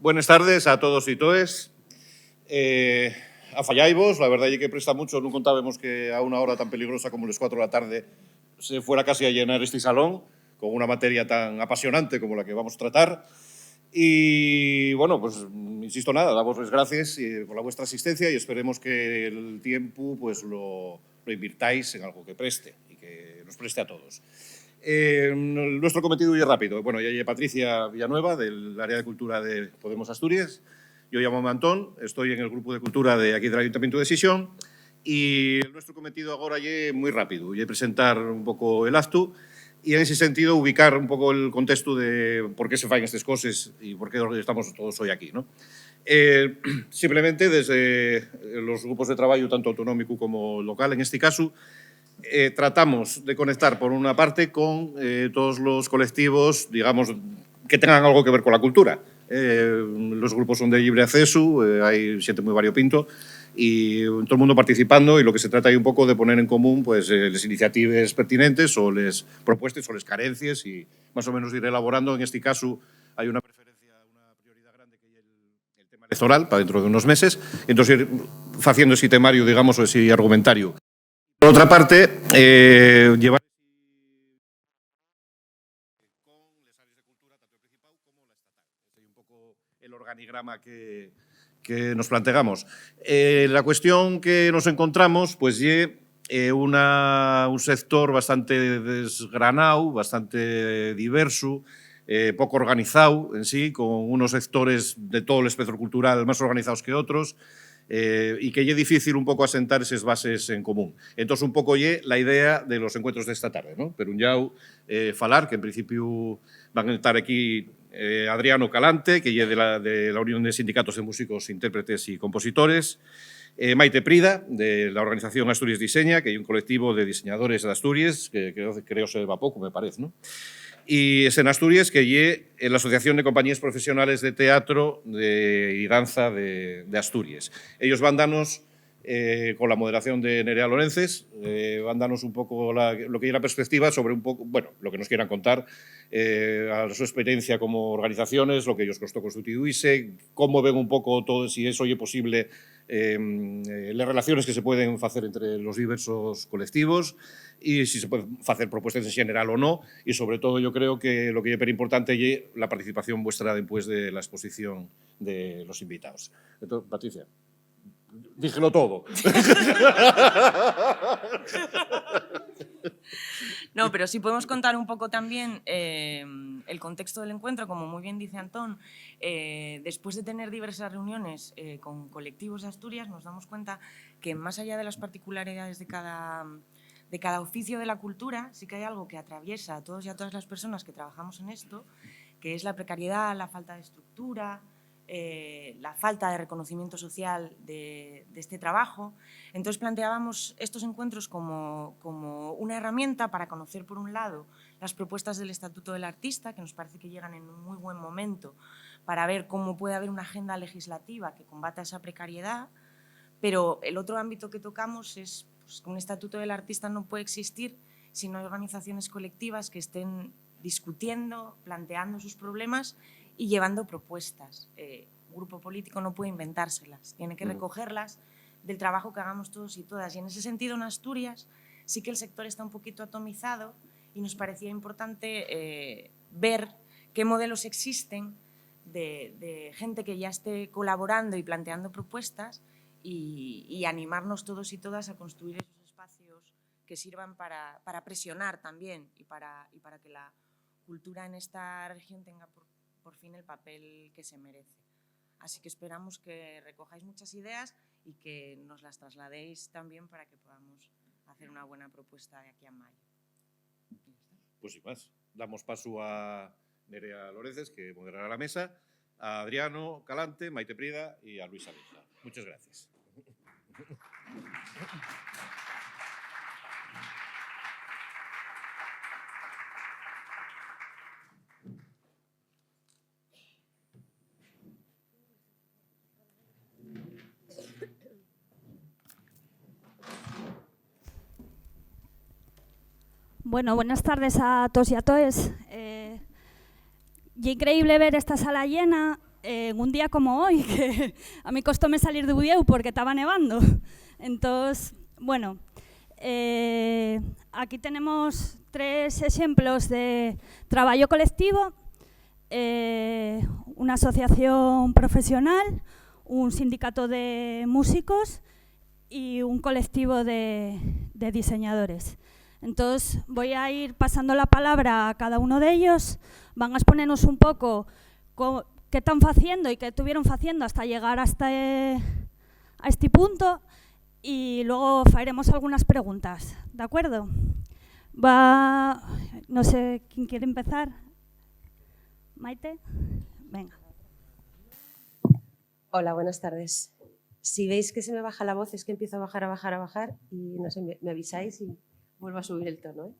Buenas tardes a todos y todas. Afalláivos, la verdad es que presta mucho, non contábamos que a una hora tan peligrosa como las 4 de la tarde se fuera casi a llenar este salón con una materia tan apasionante como la que vamos a tratar. Y bueno, pues insisto nada, damos las gracias por la vuestra asistencia y esperemos que el tiempo pues lo invirtáis en algo que preste y que nos preste a todos. Nuestro cometido es rápido. Bueno, ya hay Patricia Villanueva, del área de cultura de Podemos Asturias. Yo llamo Antón, estoy en el grupo de cultura de aquí del Ayuntamiento de Sisión y nuestro cometido ahora es muy rápido. Y presentar un poco el acto y en ese sentido ubicar un poco el contexto de por qué se fan estas cosas y por qué estamos todos hoy aquí, ¿no? Simplemente desde los grupos de trabajo, tanto autonómico como local, en este caso, tratamos de conectar, por una parte, con todos los colectivos, digamos, que tengan algo que ver con la cultura. Los grupos son de libre acceso, hay gente muy variopinto y todo el mundo participando, y lo que se trata ahí un poco de poner en común pues, las iniciativas pertinentes o las propuestas o las carencias y más o menos ir elaborando. En este caso hay una preferencia, una prioridad grande que es el tema electoral para dentro de unos meses, entonces ir haciendo ese temario, digamos, o ese argumentario. Por otra parte, llevar con las áreas de cultura, tanto el principal como la estatal. Este es un poco el organigrama que nos planteamos. La cuestión que nos encontramos, pues, es un sector bastante desgranado, bastante diverso, poco organizado en sí, con unos sectores de todo el espectro cultural más organizados que otros, y que es difícil un poco asentar esas bases en común. Entonces, un poco la idea de los encuentros de esta tarde, ¿no? Pero un yau falar, que en principio van a estar aquí Adriano Calante, que es de la Unión de Sindicatos de Músicos, Intérpretes y Compositores, Maite Prida, de la organización Asturias Diseña, que es un colectivo de diseñadores de Asturias, que creo se va poco, me parece, ¿no? Y es en Asturias, que es la Asociación de Compañías Profesionales de Teatro y Danza de Asturias. Ellos van a darnos, con la moderación de Nerea Lorences, van a darnos un poco lo que es la perspectiva sobre un poco, bueno, lo que nos quieran contar, a su experiencia como organizaciones, lo que ellos costó constituirse, cómo ven un poco todo, si es hoy posible, las relaciones que se pueden hacer entre los diversos colectivos y si se pueden hacer propuestas en general o no, y sobre todo yo creo que lo que es súper importante es la participación vuestra después de la exposición de los invitados. Entonces, Patricia, dígelo todo. No, pero sí podemos contar un poco también el contexto del encuentro, como muy bien dice Antón. Después de tener diversas reuniones con colectivos de Asturias, nos damos cuenta que más allá de las particularidades de cada oficio de la cultura, sí que hay algo que atraviesa a todos y a todas las personas que trabajamos en esto, que es la precariedad, la falta de estructura, la falta de reconocimiento social de este trabajo. Entonces planteábamos estos encuentros como una herramienta para conocer, por un lado, las propuestas del Estatuto del Artista, que nos parece que llegan en un muy buen momento para ver cómo puede haber una agenda legislativa que combata esa precariedad, pero el otro ámbito que tocamos es pues, que un Estatuto del Artista no puede existir si no hay organizaciones colectivas que estén discutiendo, planteando sus problemas y llevando propuestas. Un grupo político no puede inventárselas, tiene que recogerlas del trabajo que hagamos todos y todas. Y en ese sentido, en Asturias, sí que el sector está un poquito atomizado y nos parecía importante ver qué modelos existen de gente que ya esté colaborando y planteando propuestas y animarnos todos y todas a construir esos espacios que sirvan para presionar también y para que la cultura en esta región tenga por fin el papel que se merece. Así que esperamos que recojáis muchas ideas y que nos las trasladéis también para que podamos hacer una buena propuesta de aquí a mayo. Pues sin más, damos paso a Nerea Lorences, que moderará la mesa, a Adriano Calante, Maite Prida y a Luis Abeja. Muchas gracias. Bueno, buenas tardes a todos y a todas. Y increíble ver esta sala llena. en un día como hoy, que a mí costóme salir de Budieu porque estaba nevando. Entonces, bueno, aquí tenemos 3 exemplos de traballo colectivo, unha asociación profesional, un sindicato de músicos y un colectivo de diseñadores. Entonces, voy a ir pasando la palabra a cada uno de ellos. Van a exponernos un poco qué están haciendo y qué estuvieron haciendo hasta llegar a este punto, y luego haremos algunas preguntas, ¿de acuerdo? No sé quién quiere empezar. Maite, venga. Hola, buenas tardes. Si veis que se me baja la voz, es que empiezo a bajar y no sé, me avisáis y vuelvo a subir el tono, ¿eh?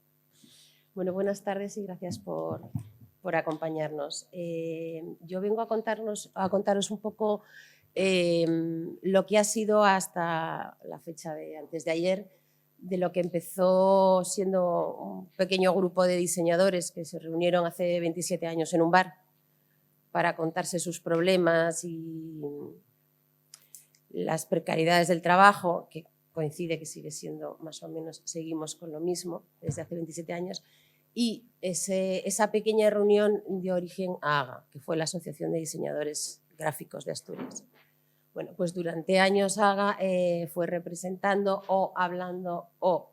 Bueno, buenas tardes y gracias por acompañarnos. Yo vengo a contaros un poco lo que ha sido hasta la fecha de antes de ayer, de lo que empezó siendo un pequeño grupo de diseñadores que se reunieron hace 27 años en un bar para contarse sus problemas y las precariedades del trabajo, que coincide que sigue siendo más o menos, seguimos con lo mismo desde hace 27 años, y esa pequeña reunión dio origen a AGA, que fue la Asociación de Diseñadores Gráficos de Asturias. Bueno, pues durante años AGA fue representando o hablando o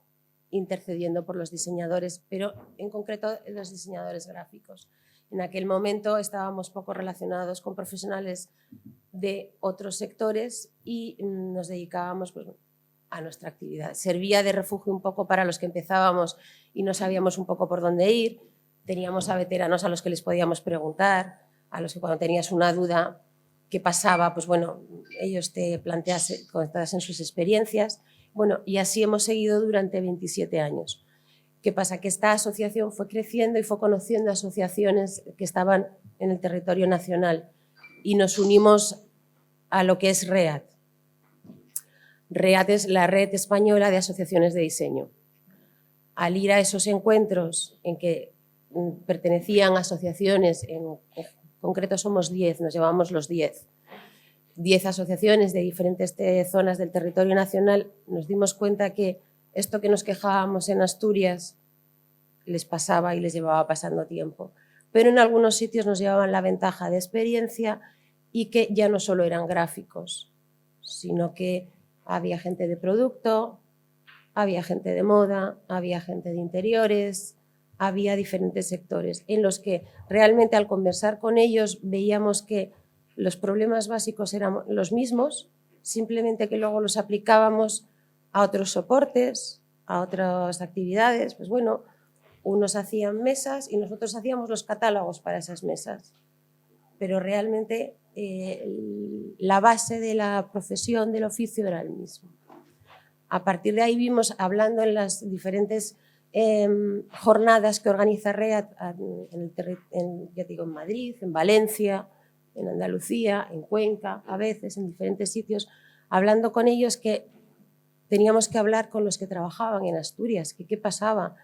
intercediendo por los diseñadores, pero en concreto los diseñadores gráficos. En aquel momento estábamos poco relacionados con profesionales de otros sectores y nos dedicábamos pues, a nuestra actividad. Servía de refugio un poco para los que empezábamos y no sabíamos un poco por dónde ir. Teníamos a veteranos a los que les podíamos preguntar, a los que cuando tenías una duda, ¿qué pasaba? Pues bueno, ellos te contasen sus experiencias. Bueno, y así hemos seguido durante 27 años. ¿Qué pasa? Que esta asociación fue creciendo y fue conociendo asociaciones que estaban en el territorio nacional y nos unimos a lo que es READ. READ es la Red Española de Asociaciones de Diseño. Al ir a esos encuentros en que pertenecían asociaciones, en concreto somos 10, nos llevamos los 10 asociaciones de diferentes zonas del territorio nacional, nos dimos cuenta que esto que nos quejábamos en Asturias les pasaba y les llevaba pasando tiempo. Pero en algunos sitios nos llevaban la ventaja de experiencia y que ya no solo eran gráficos, sino que había gente de producto, había gente de moda, había gente de interiores, había diferentes sectores en los que realmente al conversar con ellos veíamos que los problemas básicos eran los mismos, simplemente que luego los aplicábamos a otros soportes, a otras actividades. Pues bueno, unos hacían mesas y nosotros hacíamos los catálogos para esas mesas. Pero realmente la base de la profesión, del oficio, era el mismo. A partir de ahí vimos, hablando en las diferentes jornadas que organiza READ en Madrid, en Valencia, en Andalucía, en Cuenca, a veces en diferentes sitios, hablando con ellos que teníamos que hablar con los que trabajaban en Asturias, que qué pasaba,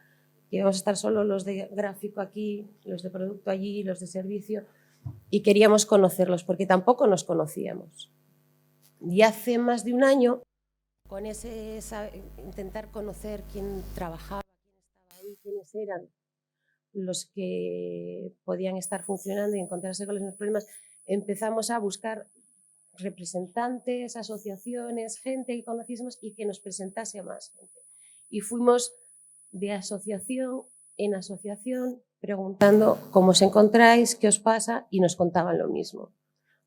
que íbamos a estar solo los de gráfico aquí, los de producto allí, los de servicio, y queríamos conocerlos porque tampoco nos conocíamos. Y hace más de un año, con intentar conocer quién trabajaba, quién estaba ahí, quiénes eran los que podían estar funcionando y encontrarse con los mismos problemas, empezamos a buscar representantes, asociaciones, gente que conociésemos y que nos presentase a más gente. Y fuimos de asociación en asociación preguntando cómo os encontráis, qué os pasa, y nos contaban lo mismo.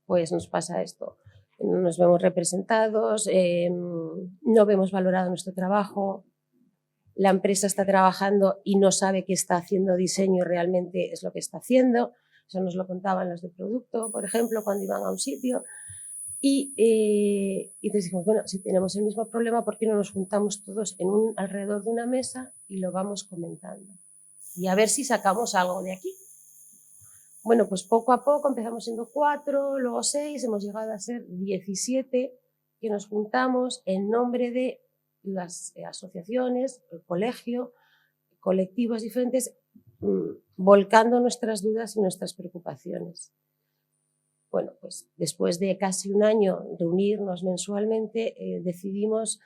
Pues nos pasa esto, nos vemos representados, no vemos valorado nuestro trabajo, la empresa está trabajando y no sabe que está haciendo diseño realmente es lo que está haciendo. Eso nos lo contaban los de producto, por ejemplo, cuando iban a un sitio. Y entonces dijimos, bueno, si tenemos el mismo problema, ¿por qué no nos juntamos todos alrededor de una mesa y lo vamos comentando? Y a ver si sacamos algo de aquí. Bueno, pues poco a poco empezamos siendo 4, luego 6, hemos llegado a ser 17 que nos juntamos en nombre de las asociaciones, el colegio, colectivos diferentes, volcando nuestras dudas y nuestras preocupaciones. bueno, pues después de casi un año reunirnos mensualmente, decidimos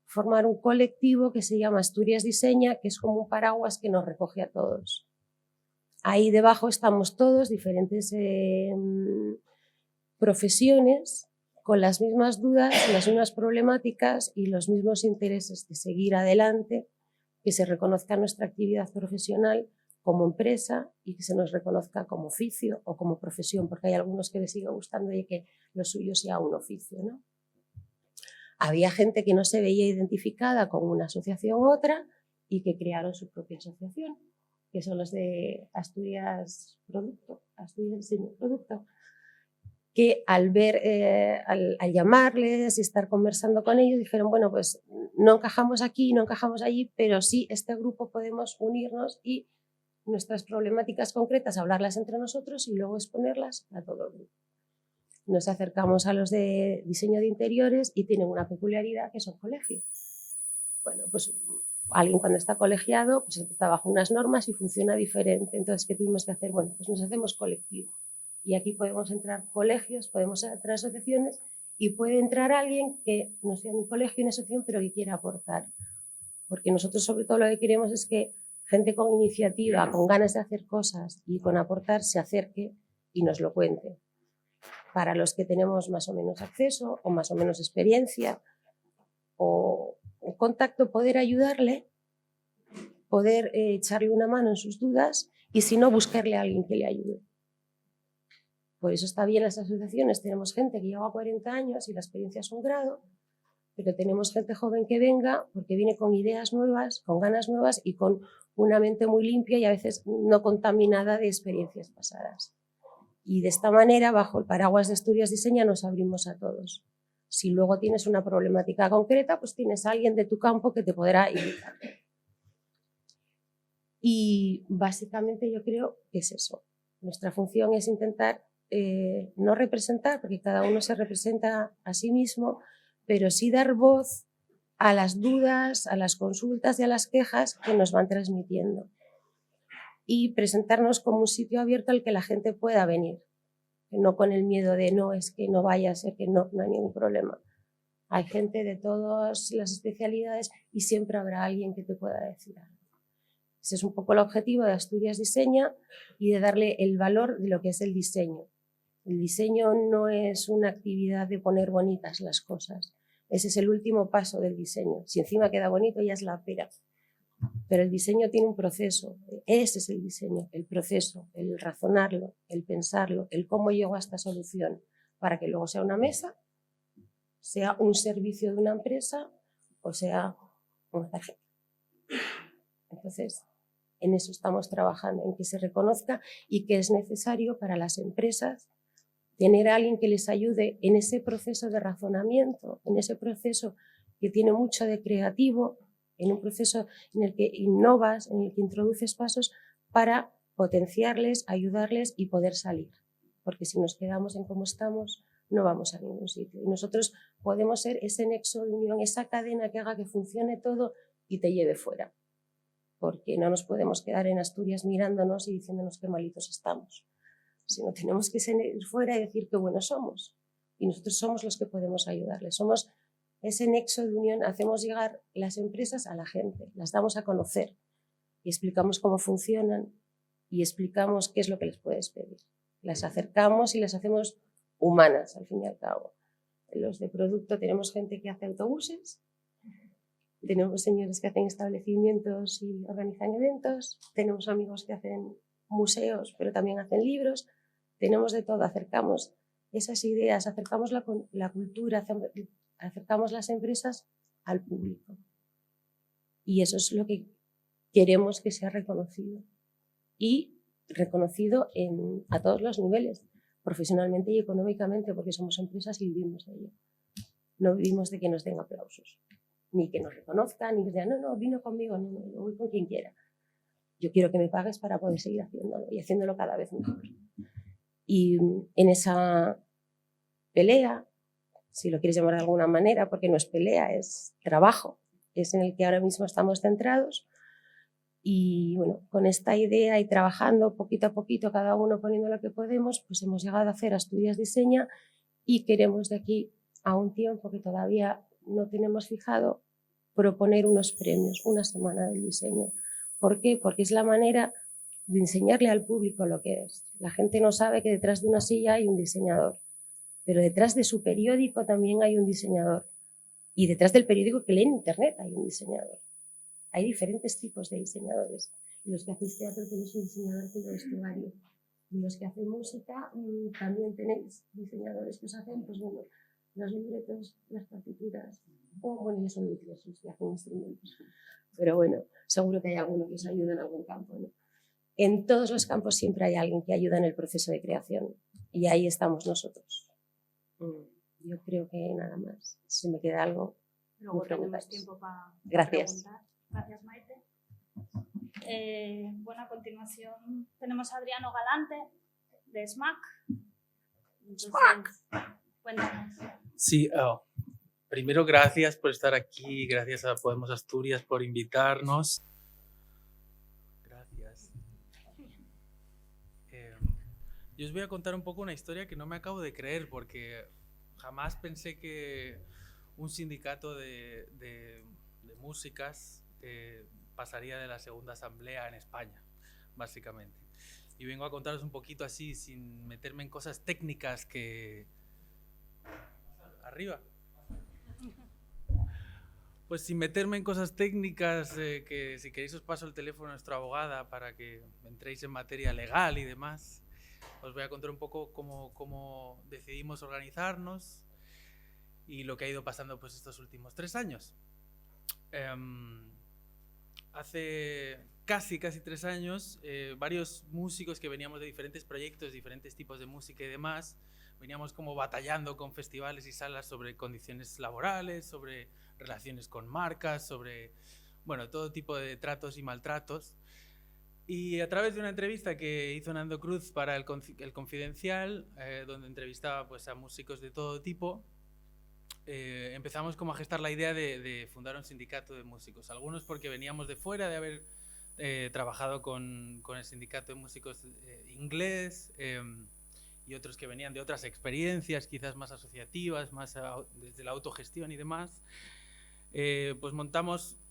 formar un colectivo que se llama Asturias Diseña, que es como un paraguas que nos recoge a todos. Ahí debajo estamos todos, diferentes profesiones, con las mismas dudas, las mismas problemáticas y los mismos intereses de seguir adelante, que se reconozca nuestra actividad profesional como empresa y que se nos reconozca como oficio o como profesión, porque hay algunos que les sigue gustando y que lo suyo sea un oficio, ¿no? Había gente que no se veía identificada con una asociación u otra y que crearon su propia asociación, que son los de Asturias Diseño Producto, que al ver, al llamarles y estar conversando con ellos, dijeron, bueno, pues no encajamos aquí, no encajamos allí, pero sí este grupo podemos unirnos y nuestras problemáticas concretas hablarlas entre nosotros y luego exponerlas a todo el grupo. Nos acercamos a los de diseño de interiores y tienen una peculiaridad que son colegios. Bueno, pues alguien cuando está colegiado pues está bajo unas normas y funciona diferente. Entonces, ¿qué tuvimos que hacer? Bueno, pues nos hacemos colectivo. Y aquí podemos entrar colegios, podemos entrar asociaciones y puede entrar alguien que no sea ni colegio ni asociación, pero que quiera aportar. Porque nosotros sobre todo lo que queremos es que gente con iniciativa, con ganas de hacer cosas y con aportar se acerque y nos lo cuente. Para los que tenemos más o menos acceso o más o menos experiencia o contacto, poder ayudarle, poder echarle una mano en sus dudas y si no, buscarle a alguien que le ayude. Por eso está bien las asociaciones, tenemos gente que lleva 40 años y la experiencia es un grado, pero tenemos gente joven que venga porque viene con ideas nuevas, con ganas nuevas y con una mente muy limpia y a veces no contaminada de experiencias pasadas. Y de esta manera, bajo el paraguas de Asturias Diseña, nos abrimos a todos. Si luego tienes una problemática concreta, pues tienes a alguien de tu campo que te podrá indicar. Y básicamente yo creo que es eso. Nuestra función es intentar no representar, porque cada uno se representa a sí mismo, pero sí dar voz a las dudas, a las consultas y a las quejas que nos van transmitiendo. Y presentarnos como un sitio abierto al que la gente pueda venir, no con el miedo de no, es que no vaya a ser que no hay ningún problema. Hay gente de todas las especialidades y siempre habrá alguien que te pueda decir algo. Ese es un poco el objetivo de Asturias Diseña y de darle el valor de lo que es el diseño. El diseño no es una actividad de poner bonitas las cosas. Ese es el último paso del diseño. Si encima queda bonito ya es la pera. Pero el diseño tiene un proceso. Ese es el diseño, el proceso, el razonarlo, el pensarlo, el cómo llego a esta solución para que luego sea una mesa, sea un servicio de una empresa o sea una tarjeta. Entonces, en eso estamos trabajando, en que se reconozca y que es necesario para las empresas tener a alguien que les ayude en ese proceso de razonamiento, en ese proceso que tiene mucho de creativo, en un proceso en el que innovas, en el que introduces pasos para potenciarles, ayudarles y poder salir. Porque si nos quedamos en cómo estamos, no vamos a ningún sitio. Y nosotros podemos ser ese nexo de unión, esa cadena que haga que funcione todo y te lleve fuera. Porque no nos podemos quedar en Asturias mirándonos y diciéndonos qué malitos estamos. Sino tenemos que salir fuera y decir qué buenos somos. Y nosotros somos los que podemos ayudarles. Somos ese nexo de unión, hacemos llegar las empresas a la gente, las damos a conocer y explicamos cómo funcionan y explicamos qué es lo que les puedes pedir. Las acercamos y las hacemos humanas, al fin y al cabo. En los de producto tenemos gente que hace autobuses, tenemos señores que hacen establecimientos y organizan eventos, tenemos amigos que hacen museos, pero también hacen libros, tenemos de todo, acercamos esas ideas, acercamos la cultura, acercamos las empresas al público. Y eso es lo que queremos que sea reconocido. Y reconocido a todos los niveles, profesionalmente y económicamente, porque somos empresas y vivimos de ello. No vivimos de que nos den aplausos, ni que nos reconozcan, ni que digan, no, vino conmigo, no, voy con quien quiera. Yo quiero que me pagues para poder seguir haciéndolo y haciéndolo cada vez mejor. Y en esa pelea, si lo quieres llamar de alguna manera, porque no es pelea, es trabajo, es en el que ahora mismo estamos centrados, Y bueno, con esta idea y trabajando poquito a poquito, cada uno poniendo lo que podemos, pues hemos llegado a hacer Asturias Diseña y queremos de aquí a un tiempo que todavía no tenemos fijado, proponer unos premios, una semana del diseño. ¿Por qué? Porque es la manera de enseñarle al público lo que es. La gente no sabe que detrás de una silla hay un diseñador, pero detrás de su periódico también hay un diseñador. Y detrás del periódico que lee en internet hay un diseñador. Hay diferentes tipos de diseñadores. Y los que hacéis teatro tenéis un diseñador de vestuario. Y los que hacen música también tenéis diseñadores que os hacen, pues bueno, los libretos, las partituras, o bueno, ya son útiles los que hacen instrumentos. Pero bueno, seguro que hay alguno que os ayuda en algún campo, ¿no? En todos los campos siempre hay alguien que ayuda en el proceso de creación. Y ahí estamos nosotros. Yo creo que nada más. Si me queda algo, luego tenemos tiempo para preguntar. Gracias, Maite. Bueno, a continuación tenemos a Adriano Galante, de SMAC. Entonces, cuéntanos. Sí, primero gracias por estar aquí, gracias a Podemos Asturias por invitarnos. Gracias. Yo os voy a contar un poco una historia que no me acabo de creer, porque jamás pensé que un sindicato de músicas pasaría de la segunda asamblea en España, básicamente. Y vengo a contaros un poquito así, sin meterme en cosas técnicas que... Arriba. Pues sin meterme en cosas técnicas, que si queréis os paso el teléfono a nuestra abogada para que entréis en materia legal y demás. Os voy a contar un poco cómo decidimos organizarnos y lo que ha ido pasando pues estos últimos 3 años. Hace casi 3 años, varios músicos que veníamos de diferentes proyectos, diferentes tipos de música y demás, veníamos como batallando con festivales y salas sobre condiciones laborales, sobre relaciones con marcas, sobre, bueno, todo tipo de tratos y maltratos. Y a través de una entrevista que hizo Nando Cruz para el Confidencial, donde entrevistaba pues, a músicos de todo tipo, empezamos como a gestar la idea de fundar un sindicato de músicos. Algunos porque veníamos de fuera, de haber trabajado con el sindicato de músicos inglés, y otros que venían de otras experiencias, quizás más asociativas, más desde la autogestión y demás. Pues montamos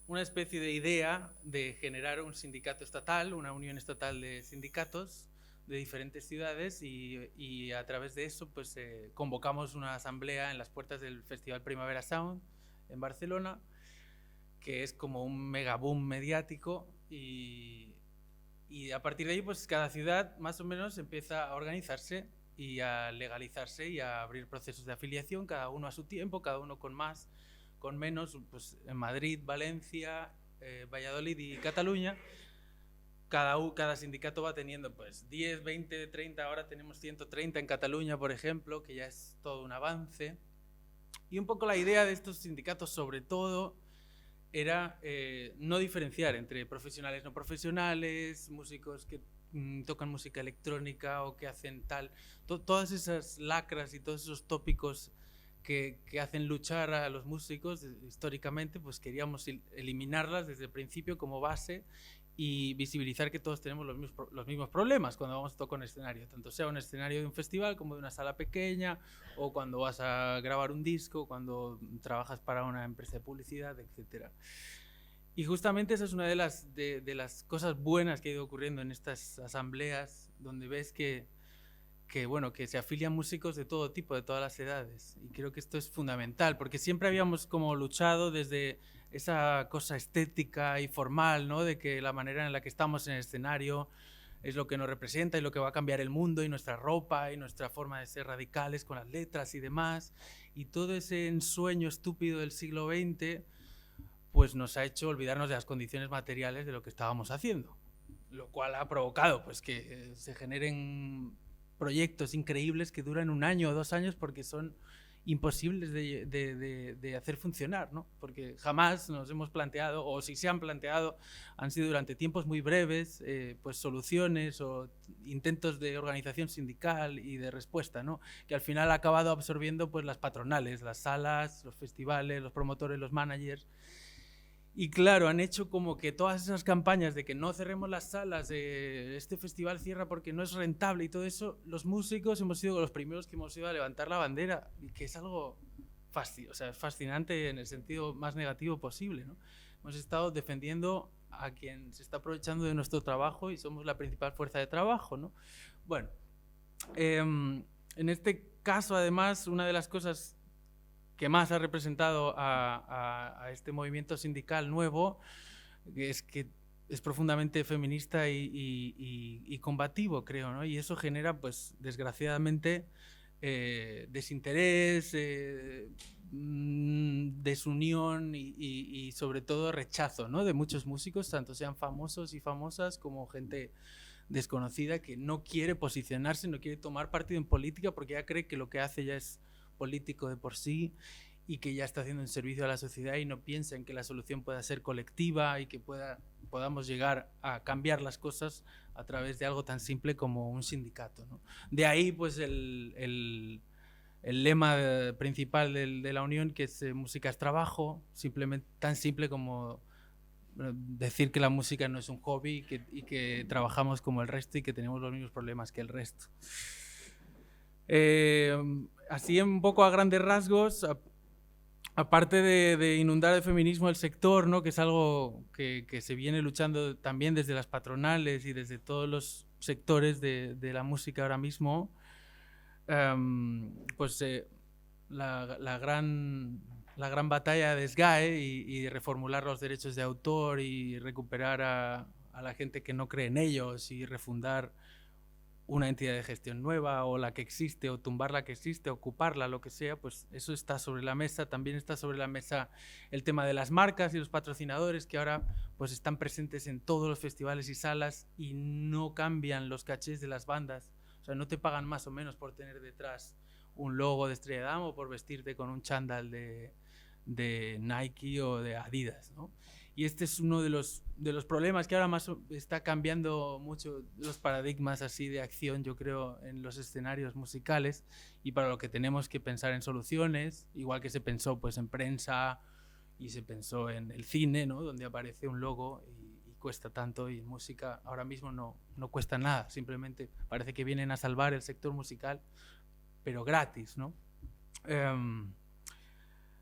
una especie de idea de generar un sindicato estatal, una unión estatal de sindicatos de diferentes ciudades y a través de eso pues convocamos una asamblea en las puertas del Festival Primavera Sound en Barcelona, que es como un mega boom mediático y a partir de ahí pues cada ciudad más o menos empieza a organizarse y a legalizarse y a abrir procesos de afiliación, cada uno a su tiempo, cada uno con más, con menos. Pues en Madrid, Valencia, Valladolid y Cataluña, cada sindicato va teniendo pues 10, 20, 30, ahora tenemos 130 en Cataluña, por ejemplo, que ya es todo un avance. Y un poco la idea de estos sindicatos, sobre todo, era no diferenciar entre profesionales no profesionales, músicos que tocan música electrónica o que hacen tal, todas esas lacras y todos esos tópicos que hacen luchar a los músicos históricamente, pues queríamos eliminarlas desde el principio como base y visibilizar que todos tenemos los mismos problemas cuando vamos a tocar un escenario, tanto sea un escenario de un festival como de una sala pequeña, o cuando vas a grabar un disco, cuando trabajas para una empresa de publicidad, etc. Y justamente esa es una de las cosas buenas que ha ido ocurriendo en estas asambleas, donde ves que se afilian músicos de todo tipo, de todas las edades. Y creo que esto es fundamental, porque siempre habíamos como luchado desde esa cosa estética y formal, ¿no? De que la manera en la que estamos en el escenario es lo que nos representa y lo que va a cambiar el mundo, y nuestra ropa y nuestra forma de ser radicales con las letras y demás. Y todo ese ensueño estúpido del siglo XX pues nos ha hecho olvidarnos de las condiciones materiales de lo que estábamos haciendo, lo cual ha provocado pues que se generen proyectos increíbles que duran 1 año o 2 años porque son imposibles de hacer funcionar, ¿no? Porque jamás nos hemos planteado, o si se han planteado, han sido durante tiempos muy breves, pues soluciones o intentos de organización sindical y de respuesta, ¿no? Que al final ha acabado absorbiendo pues las patronales, las salas, los festivales, los promotores, los managers. Y claro, han hecho como que todas esas campañas de que no cerremos las salas, de este festival cierra porque no es rentable y todo eso, los músicos hemos sido los primeros que hemos ido a levantar la bandera, y que es algo fascinante en el sentido más negativo posible, ¿no? Hemos estado defendiendo a quien se está aprovechando de nuestro trabajo y somos la principal fuerza de trabajo, ¿no? Bueno, en este caso, además, una de las cosas que más ha representado a este movimiento sindical nuevo es que es profundamente feminista y combativo, creo, ¿no? Y eso genera, pues, desgraciadamente, desinterés, desunión y sobre todo rechazo, ¿no? De muchos músicos, tanto sean famosos y famosas como gente desconocida que no quiere posicionarse, no quiere tomar partido en política porque ya cree que lo que hace ya es político de por sí y que ya está haciendo un servicio a la sociedad, y no piensa en que la solución pueda ser colectiva y que podamos llegar a cambiar las cosas a través de algo tan simple como un sindicato, ¿no? De ahí pues el lema principal de la Unión, que es música es trabajo, simplemente tan simple como decir que la música no es un hobby y que trabajamos como el resto y que tenemos los mismos problemas que el resto. Así un poco a grandes rasgos, aparte de inundar de feminismo el sector, ¿no? Que es algo que se viene luchando también desde las patronales y desde todos los sectores de la música ahora mismo, pues la gran batalla de SGAE y reformular los derechos de autor y recuperar a la gente que no cree en ellos y refundar una entidad de gestión nueva o la que existe, o tumbar la que existe, ocuparla, lo que sea, pues eso está sobre la mesa. También está sobre la mesa el tema de las marcas y los patrocinadores, que ahora pues están presentes en todos los festivales y salas y no cambian los cachés de las bandas. O sea, no te pagan más o menos por tener detrás un logo de Estrella Damm o por vestirte con un chándal de Nike o de Adidas, ¿no? Y este es uno de los problemas que ahora más está cambiando mucho los paradigmas así de acción, yo creo, en los escenarios musicales, y para lo que tenemos que pensar en soluciones, igual que se pensó pues en prensa y se pensó en el cine, ¿no? Donde aparece un logo y cuesta tanto, y en música ahora mismo no cuesta nada, simplemente parece que vienen a salvar el sector musical, pero gratis, ¿no?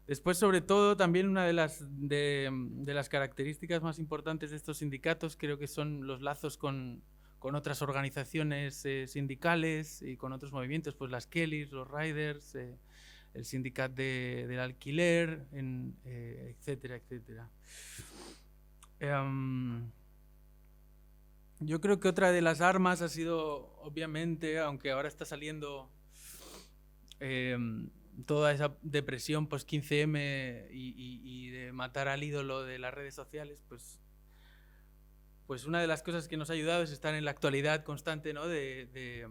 Después, sobre todo, también una de las características más importantes de estos sindicatos creo que son los lazos con otras organizaciones sindicales y con otros movimientos, pues las Kellys, los Riders, el sindicato del alquiler, etcétera, etcétera. Yo creo que otra de las armas ha sido, obviamente, aunque ahora está saliendo toda esa depresión post 15M y de matar al ídolo de las redes sociales, pues una de las cosas que nos ha ayudado es estar en la actualidad constante, ¿no? de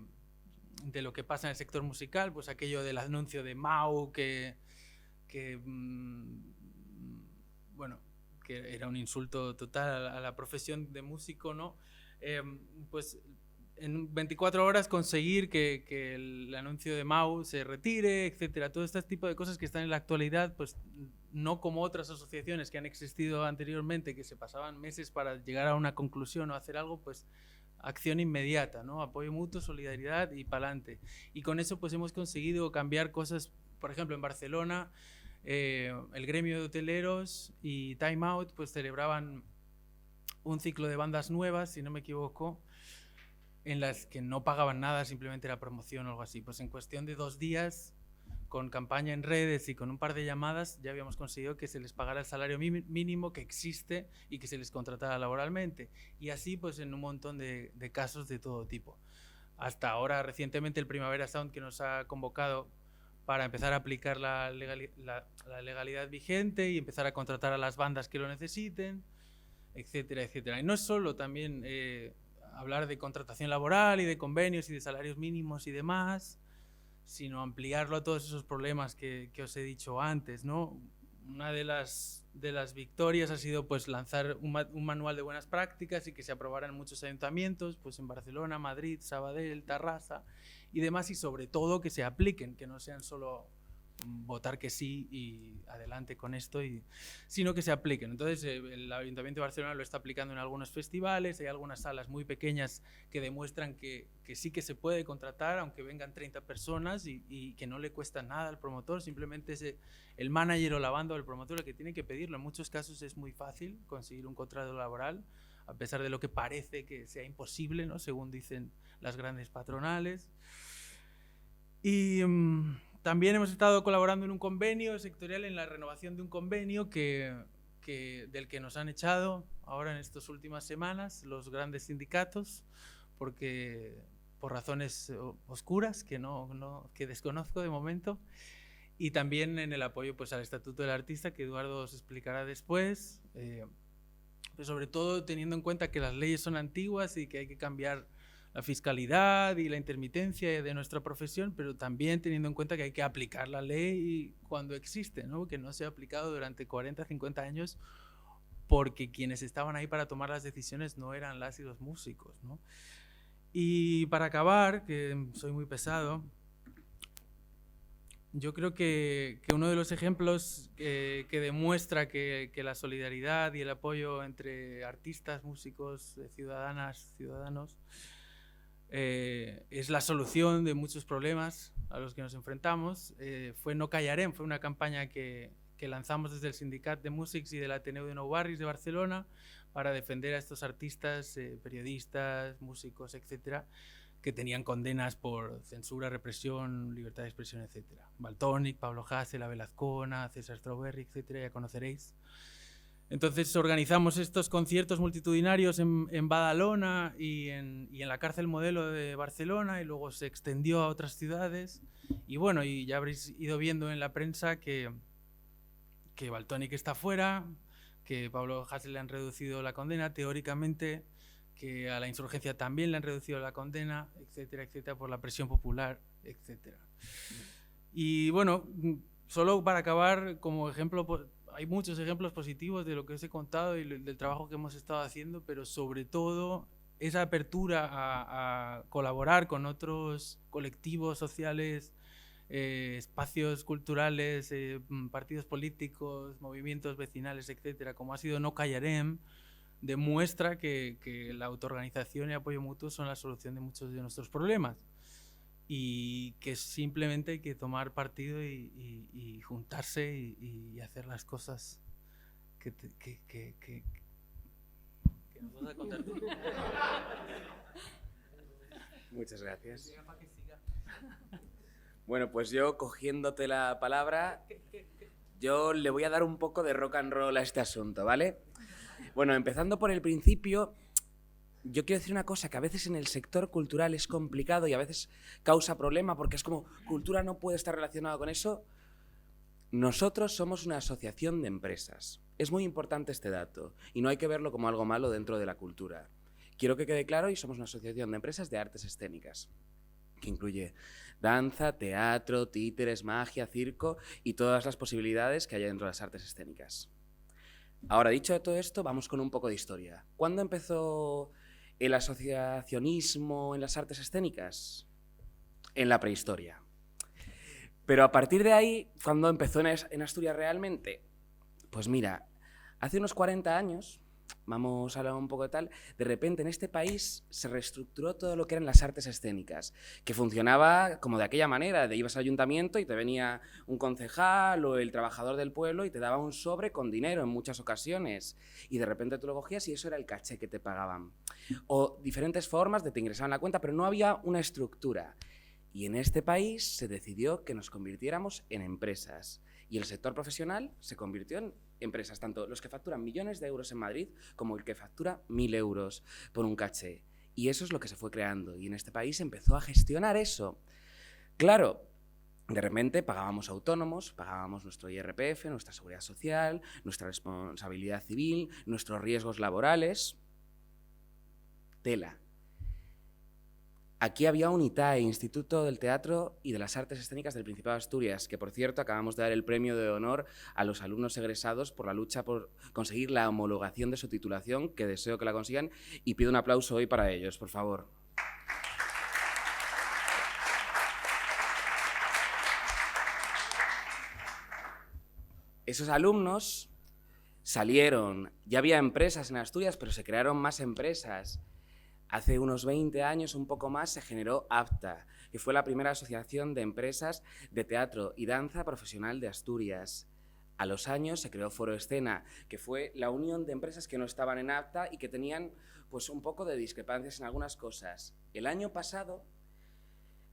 lo que pasa en el sector musical, pues aquello del anuncio de Mau que era un insulto total a la profesión de músico, ¿no? Pues en 24 horas conseguir que el anuncio de Mau se retire, etcétera. Todo este tipo de cosas que están en la actualidad, pues no como otras asociaciones que han existido anteriormente, que se pasaban meses para llegar a una conclusión o hacer algo, pues acción inmediata, ¿no? Apoyo mutuo, solidaridad y pa'lante. Y con eso pues hemos conseguido cambiar cosas. Por ejemplo, en Barcelona, el gremio de hoteleros y Time Out pues celebraban un ciclo de bandas nuevas, si no me equivoco, en las que no pagaban nada, simplemente la promoción o algo así. Pues en cuestión de 2 días, con campaña en redes y con un par de llamadas, ya habíamos conseguido que se les pagara el salario mínimo que existe y que se les contratara laboralmente. Y así pues en un montón de casos de todo tipo. Hasta ahora, recientemente, el Primavera Sound, que nos ha convocado para empezar a aplicar la legalidad vigente y empezar a contratar a las bandas que lo necesiten, etcétera, etcétera. Y no es solo también hablar de contratación laboral y de convenios y de salarios mínimos y demás, sino ampliarlo a todos esos problemas que os he dicho antes, ¿no? Una de las victorias ha sido pues lanzar un manual de buenas prácticas y que se aprobara en muchos ayuntamientos, pues en Barcelona, Madrid, Sabadell, Tarrasa y demás, y sobre todo que se apliquen, que no sean solo votar que sí y adelante con esto, sino que se apliquen. Entonces, el Ayuntamiento de Barcelona lo está aplicando en algunos festivales, hay algunas salas muy pequeñas que demuestran que sí que se puede contratar, aunque vengan 30 personas y que no le cuesta nada al promotor, simplemente es el manager o la banda o el promotor el que tiene que pedirlo. En muchos casos es muy fácil conseguir un contrato laboral, a pesar de lo que parece que sea imposible, ¿no? Según dicen las grandes patronales. Y también hemos estado colaborando en un convenio sectorial, en la renovación de un convenio del que nos han echado ahora en estas últimas semanas los grandes sindicatos, por razones oscuras que desconozco de momento, y también en el apoyo pues, al Estatuto del Artista, que Eduardo os explicará después, pero sobre todo teniendo en cuenta que las leyes son antiguas y que hay que cambiar la fiscalidad y la intermitencia de nuestra profesión, pero también teniendo en cuenta que hay que aplicar la ley cuando existe, ¿no? Que no se ha aplicado durante 40, 50 años porque quienes estaban ahí para tomar las decisiones no eran las y los músicos, ¿no? Y para acabar, que soy muy pesado, yo creo que uno de los ejemplos que demuestra que la solidaridad y el apoyo entre artistas, músicos, ciudadanas, ciudadanos, es la solución de muchos problemas a los que nos enfrentamos. Fue No Callarem, fue una campaña que lanzamos desde el Sindicat de Músics y del Ateneu de Nou Barris de Barcelona para defender a estos artistas, periodistas, músicos, etcétera, que tenían condenas por censura, represión, libertad de expresión, etcétera. Valtònyc, Pablo Hasél, Abel Azcona, César Strawberry, etcétera, ya conoceréis. Entonces organizamos estos conciertos multitudinarios en Badalona y en la Cárcel Modelo de Barcelona, y luego se extendió a otras ciudades. Y bueno, y ya habréis ido viendo en la prensa que Valtònyc está fuera, que Pablo Hasél le han reducido la condena teóricamente, que a la insurgencia también le han reducido la condena, etcétera, etcétera, por la presión popular, etcétera. Y bueno, solo para acabar, como ejemplo, hay muchos ejemplos positivos de lo que os he contado y del trabajo que hemos estado haciendo, pero sobre todo esa apertura a colaborar con otros colectivos sociales, espacios culturales, partidos políticos, movimientos vecinales, etcétera, como ha sido No Callarem, demuestra que la autoorganización y apoyo mutuo son la solución de muchos de nuestros problemas, y que simplemente hay que tomar partido y juntarse y hacer las cosas que nos vas a contar tú. Muchas gracias. Bueno, pues yo, cogiéndote la palabra, yo le voy a dar un poco de rock and roll a este asunto, ¿vale? Bueno, empezando por el principio, yo quiero decir una cosa, que a veces en el sector cultural es complicado y a veces causa problema, porque es como, cultura no puede estar relacionada con eso. Nosotros somos una asociación de empresas. Es muy importante este dato, y no hay que verlo como algo malo dentro de la cultura. Quiero que quede claro, y somos una asociación de empresas de artes escénicas, que incluye danza, teatro, títeres, magia, circo y todas las posibilidades que hay dentro de las artes escénicas. Ahora, dicho todo esto, vamos con un poco de historia. ¿Cuándo empezó el asociacionismo en las artes escénicas? En la prehistoria. Pero a partir de ahí, ¿cuándo empezó en Asturias realmente? Pues mira, hace unos 40 años, vamos a hablar un poco de tal, de repente en este país se reestructuró todo lo que eran las artes escénicas, que funcionaba como de aquella manera, de ibas al ayuntamiento y te venía un concejal o el trabajador del pueblo y te daba un sobre con dinero en muchas ocasiones, y de repente tú lo cogías y eso era el caché que te pagaban. O diferentes formas de te ingresaban la cuenta, pero no había una estructura. Y en este país se decidió que nos convirtiéramos en empresas. Y el sector profesional se convirtió en empresas, tanto los que facturan millones de euros en Madrid como el que factura 1.000 euros por un caché. Y eso es lo que se fue creando. Y en este país se empezó a gestionar eso. Claro, de repente pagábamos autónomos, pagábamos nuestro IRPF, nuestra seguridad social, nuestra responsabilidad civil, nuestros riesgos laborales. Tela. Aquí había un ITAE, Instituto del Teatro y de las Artes Escénicas del Principado de Asturias, que por cierto acabamos de dar el premio de honor a los alumnos egresados por la lucha por conseguir la homologación de su titulación, que deseo que la consigan, y pido un aplauso hoy para ellos, por favor. esos alumnos salieron, ya había empresas en Asturias, pero se crearon más empresas. Hace unos 20 años, un poco más, se generó APTA, que fue la primera asociación de empresas de teatro y danza profesional de Asturias. A los años se creó Foro Escena, que fue la unión de empresas que no estaban en APTA y que tenían pues, un poco de discrepancias en algunas cosas. El año pasado,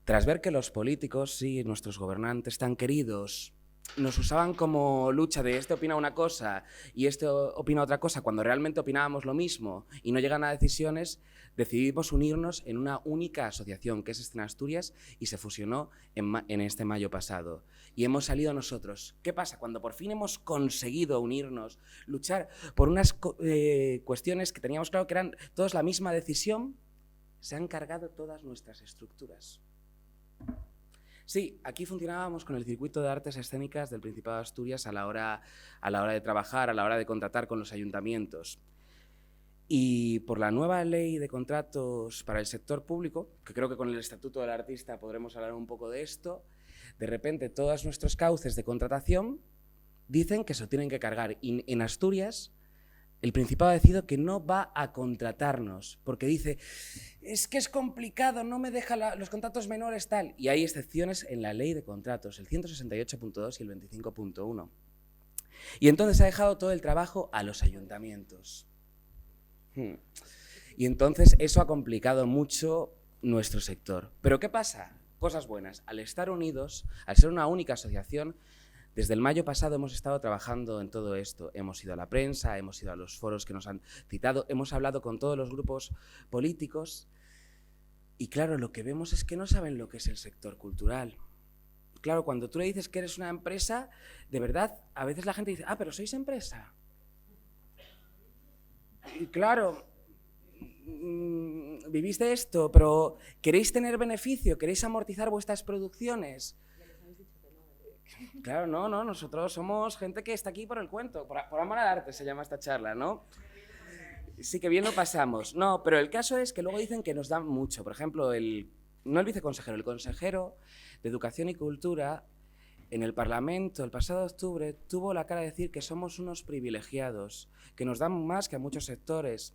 tras ver que los políticos y nuestros gobernantes tan queridos nos usaban como lucha de este opina una cosa y este opina otra cosa, cuando realmente opinábamos lo mismo y no llegan a decisiones, decidimos unirnos en una única asociación, que es Escena Asturias, y se fusionó en este mayo pasado. Y hemos salido nosotros. ¿Qué pasa? Cuando por fin hemos conseguido unirnos, luchar por unas cuestiones que teníamos claro que eran todas la misma decisión, se han cargado todas nuestras estructuras. Sí, aquí funcionábamos con el circuito de artes escénicas del Principado de Asturias a la hora de trabajar, a la hora de contratar con los ayuntamientos. Y por la nueva ley de contratos para el sector público, que creo que con el Estatuto del Artista podremos hablar un poco de esto, de repente todos nuestros cauces de contratación dicen que se lo tienen que cargar. Y en Asturias, el Principado ha decidido que no va a contratarnos, porque dice, es que es complicado, no me deja los contratos menores tal. Y hay excepciones en la ley de contratos, el 168.2 y el 25.1. Y entonces ha dejado todo el trabajo a los ayuntamientos. Y entonces eso ha complicado mucho nuestro sector. ¿Pero qué pasa? Cosas buenas. Al estar unidos, al ser una única asociación, desde el mayo pasado hemos estado trabajando en todo esto. Hemos ido a la prensa, hemos ido a los foros que nos han citado, hemos hablado con todos los grupos políticos y claro, lo que vemos es que no saben lo que es el sector cultural. Claro, cuando tú le dices que eres una empresa, de verdad, a veces la gente dice, pero ¿sois empresa? Y claro, vivís de esto, pero ¿queréis tener beneficio? ¿Queréis amortizar vuestras producciones? Claro, no, nosotros somos gente que está aquí por el cuento, por amor al arte se llama esta charla, ¿no? Sí, que bien lo pasamos. No, pero el caso es que luego dicen que nos dan mucho. Por ejemplo, no el viceconsejero, el consejero de Educación y Cultura en el Parlamento el pasado octubre tuvo la cara de decir que somos unos privilegiados, que nos dan más que a muchos sectores.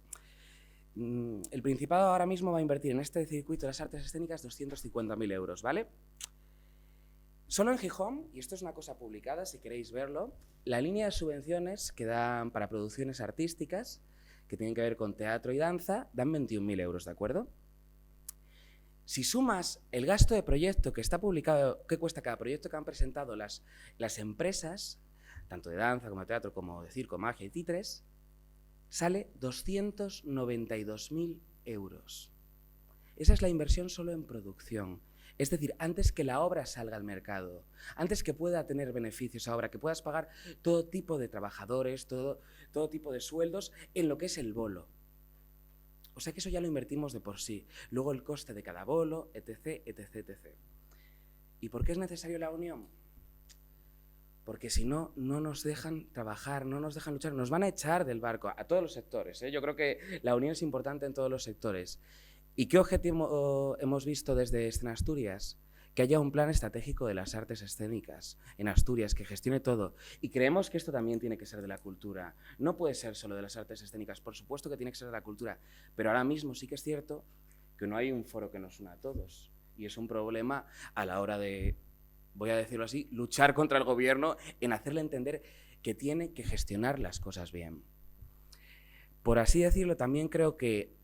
El Principado ahora mismo va a invertir en este circuito de las artes escénicas 250.000 euros, ¿vale? Solo en Gijón, y esto es una cosa publicada si queréis verlo, la línea de subvenciones que dan para producciones artísticas, que tienen que ver con teatro y danza, dan 21.000 euros, ¿de acuerdo? Si sumas el gasto de proyecto que está publicado, que cuesta cada proyecto que han presentado las empresas, tanto de danza como de teatro, como de circo, magia y títeres, sale 292.000 euros. Esa es la inversión solo en producción. Es decir, antes que la obra salga al mercado, antes que pueda tener beneficios esa obra, que puedas pagar todo tipo de trabajadores, todo tipo de sueldos en lo que es el bolo. O sea que eso ya lo invertimos de por sí. Luego el coste de cada bolo, etc, etc, etc. ¿Y por qué es necesario la unión? Porque si no, no nos dejan trabajar, no nos dejan luchar, nos van a echar del barco a todos los sectores, ¿eh? Yo creo que la unión es importante en todos los sectores. ¿Y qué objetivo hemos visto desde Escena Asturias? Que haya un plan estratégico de las artes escénicas en Asturias, que gestione todo. Y creemos que esto también tiene que ser de la cultura. No puede ser solo de las artes escénicas, por supuesto que tiene que ser de la cultura, pero ahora mismo sí que es cierto que no hay un foro que nos una a todos. Y es un problema a la hora de, voy a decirlo así, luchar contra el gobierno en hacerle entender que tiene que gestionar las cosas bien. Por así decirlo, también creo que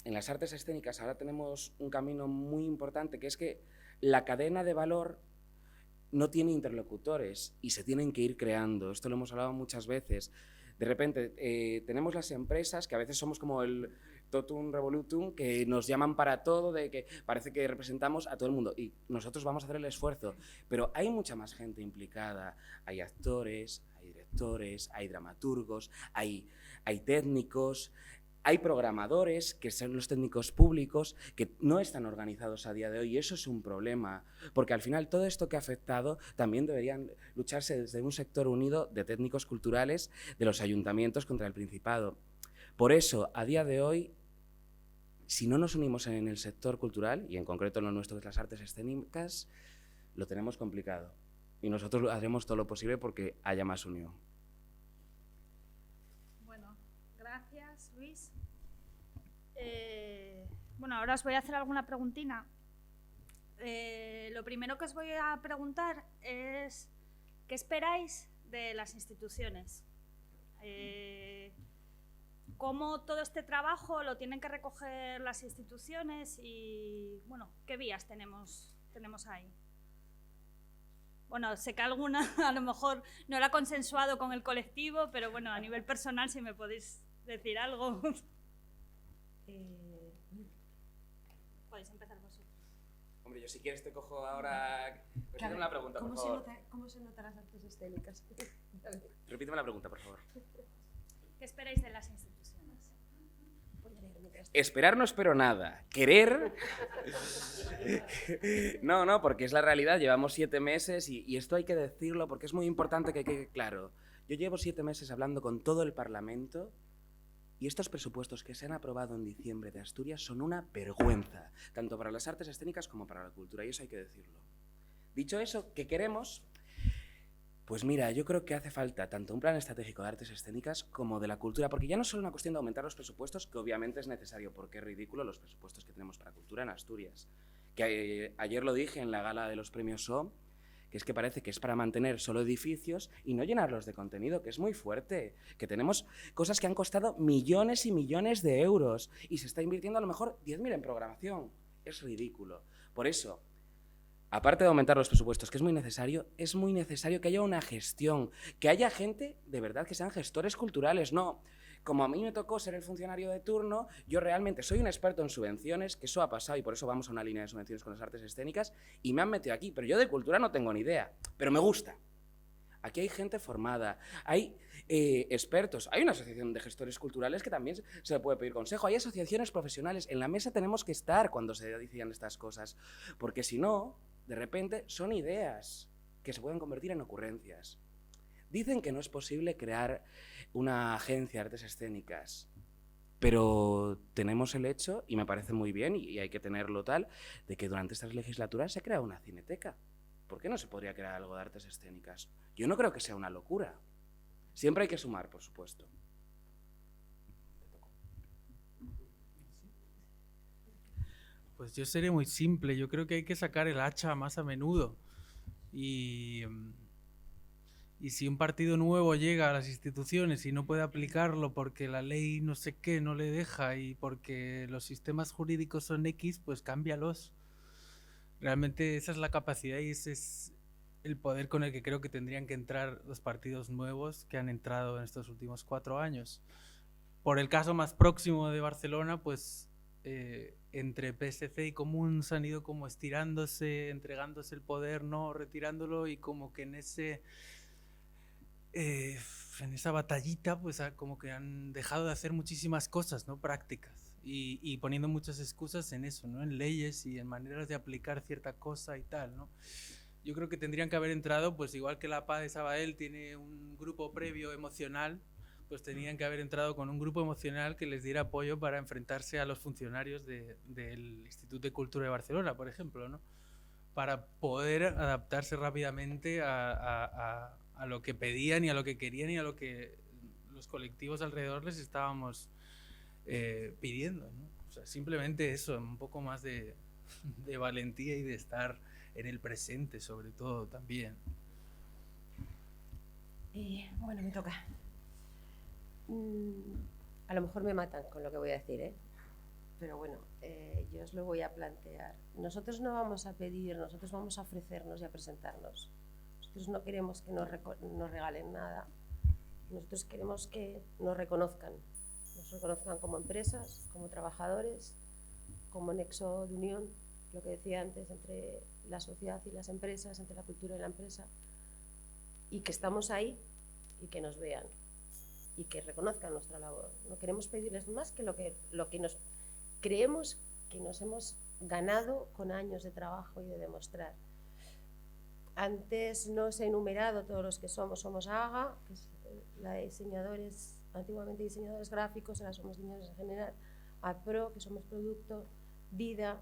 en las artes escénicas ahora tenemos un camino muy importante, que es que la cadena de valor no tiene interlocutores y se tienen que ir creando. Esto lo hemos hablado muchas veces. De repente tenemos las empresas que a veces somos como el totum revolutum, que nos llaman para todo, de que parece que representamos a todo el mundo y nosotros vamos a hacer el esfuerzo, pero hay mucha más gente implicada. Hay actores, hay directores, hay dramaturgos, hay técnicos. Hay programadores, que son los técnicos públicos, que no están organizados a día de hoy y eso es un problema, porque al final todo esto que ha afectado también deberían lucharse desde un sector unido de técnicos culturales de los ayuntamientos contra el Principado. Por eso, a día de hoy, si no nos unimos en el sector cultural, y en concreto en lo nuestro que es las artes escénicas, lo tenemos complicado y nosotros haremos todo lo posible porque haya más unión. Luis. Bueno, ahora os voy a hacer alguna preguntina. Lo primero que os voy a preguntar es ¿qué esperáis de las instituciones? ¿Cómo todo este trabajo lo tienen que recoger las instituciones y, bueno, qué vías tenemos ahí? Bueno, sé que alguna a lo mejor no era consensuado con el colectivo, pero bueno, a nivel personal, si me podéis decir algo. Podéis empezar vosotros. Hombre, yo si quieres te cojo ahora... Repíteme la pregunta, por favor. ¿Cómo se notan las artes escénicas? Repíteme la pregunta, por favor. ¿Qué esperáis de las instituciones? Esperar no espero nada. Querer... No, porque es la realidad. Llevamos 7 meses y esto hay que decirlo porque es muy importante que quede claro. Yo llevo 7 meses hablando con todo el Parlamento y estos presupuestos que se han aprobado en diciembre de Asturias son una vergüenza, tanto para las artes escénicas como para la cultura, y eso hay que decirlo. Dicho eso, ¿qué queremos? Pues mira, yo creo que hace falta tanto un plan estratégico de artes escénicas como de la cultura, porque ya no es solo una cuestión de aumentar los presupuestos, que obviamente es necesario, porque es ridículo los presupuestos que tenemos para cultura en Asturias. Que ayer lo dije en la gala de los premios O, que es que parece que es para mantener solo edificios y no llenarlos de contenido, que es muy fuerte, que tenemos cosas que han costado millones y millones de euros y se está invirtiendo a lo mejor 10.000 en programación. Es ridículo. Por eso, aparte de aumentar los presupuestos, que es muy necesario que haya una gestión, que haya gente de verdad que sean gestores culturales, no... Como a mí me tocó ser el funcionario de turno, yo realmente soy un experto en subvenciones, que eso ha pasado y por eso vamos a una línea de subvenciones con las artes escénicas, y me han metido aquí, pero yo de cultura no tengo ni idea, pero me gusta. Aquí hay gente formada, hay expertos, hay una asociación de gestores culturales que también se le puede pedir consejo, hay asociaciones profesionales, en la mesa tenemos que estar cuando se decían estas cosas, porque si no, de repente son ideas que se pueden convertir en ocurrencias. Dicen que no es posible crear una agencia de artes escénicas, pero tenemos el hecho, y me parece muy bien, y hay que tenerlo tal, de que durante estas legislaturas se crea una cineteca. ¿Por qué no se podría crear algo de artes escénicas? Yo no creo que sea una locura. Siempre hay que sumar, por supuesto. Pues yo seré muy simple. Yo creo que hay que sacar el hacha más a menudo. Y si un partido nuevo llega a las instituciones y no puede aplicarlo porque la ley no sé qué no le deja y porque los sistemas jurídicos son X, pues cámbialos. Realmente esa es la capacidad y ese es el poder con el que creo que tendrían que entrar los partidos nuevos que han entrado en estos últimos 4 años. Por el caso más próximo de Barcelona, pues entre PSC y Comuns han ido como estirándose, entregándose el poder, no retirándolo, y como que en esa batallita pues como que han dejado de hacer muchísimas cosas, ¿no? Prácticas, y poniendo muchas excusas en eso, ¿no? En leyes y en maneras de aplicar cierta cosa y tal, ¿no? Yo creo que tendrían que haber entrado, pues igual que la PA de Sabadell tiene un grupo previo emocional, pues tenían que haber entrado con un grupo emocional que les diera apoyo para enfrentarse a los funcionarios del Instituto de Cultura de Barcelona, por ejemplo, ¿no? Para poder adaptarse rápidamente a lo que pedían y a lo que querían y a lo que los colectivos alrededor les estábamos pidiendo, ¿no? O sea, simplemente eso, un poco más de valentía y de estar en el presente, sobre todo, también. Bueno, me toca. A lo mejor me matan con lo que voy a decir, ¿eh? Pero bueno, yo os lo voy a plantear. Nosotros no vamos a pedir, nosotros vamos a ofrecernos y a presentarnos. Nosotros no queremos que nos regalen nada. Nosotros queremos que nos reconozcan como empresas, como trabajadores, como nexo de unión, lo que decía antes, entre la sociedad y las empresas, entre la cultura y la empresa, y que estamos ahí y que nos vean y que reconozcan nuestra labor. No queremos pedirles más que lo que nos creemos que nos hemos ganado con años de trabajo y de demostrar. Antes no os he enumerado todos los que somos. Somos AGA, que es la de diseñadores, antiguamente diseñadores gráficos, ahora somos diseñadores en general, APRO, que somos producto, VIDA,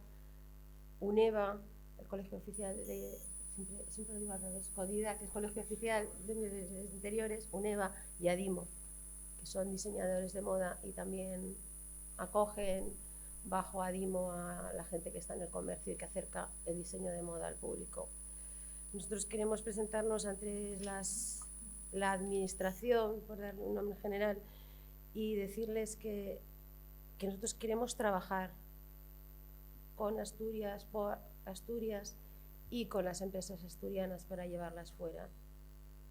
UNEVA, el colegio oficial de, siempre lo digo al revés, CODIDA, que es colegio oficial de interiores, UNEVA y ADIMO, que son diseñadores de moda y también acogen bajo Adimo a la gente que está en el comercio y que acerca el diseño de moda al público. Nosotros queremos presentarnos ante la administración, por darle un nombre general, y decirles que nosotros queremos trabajar con Asturias, por Asturias y con las empresas asturianas para llevarlas fuera,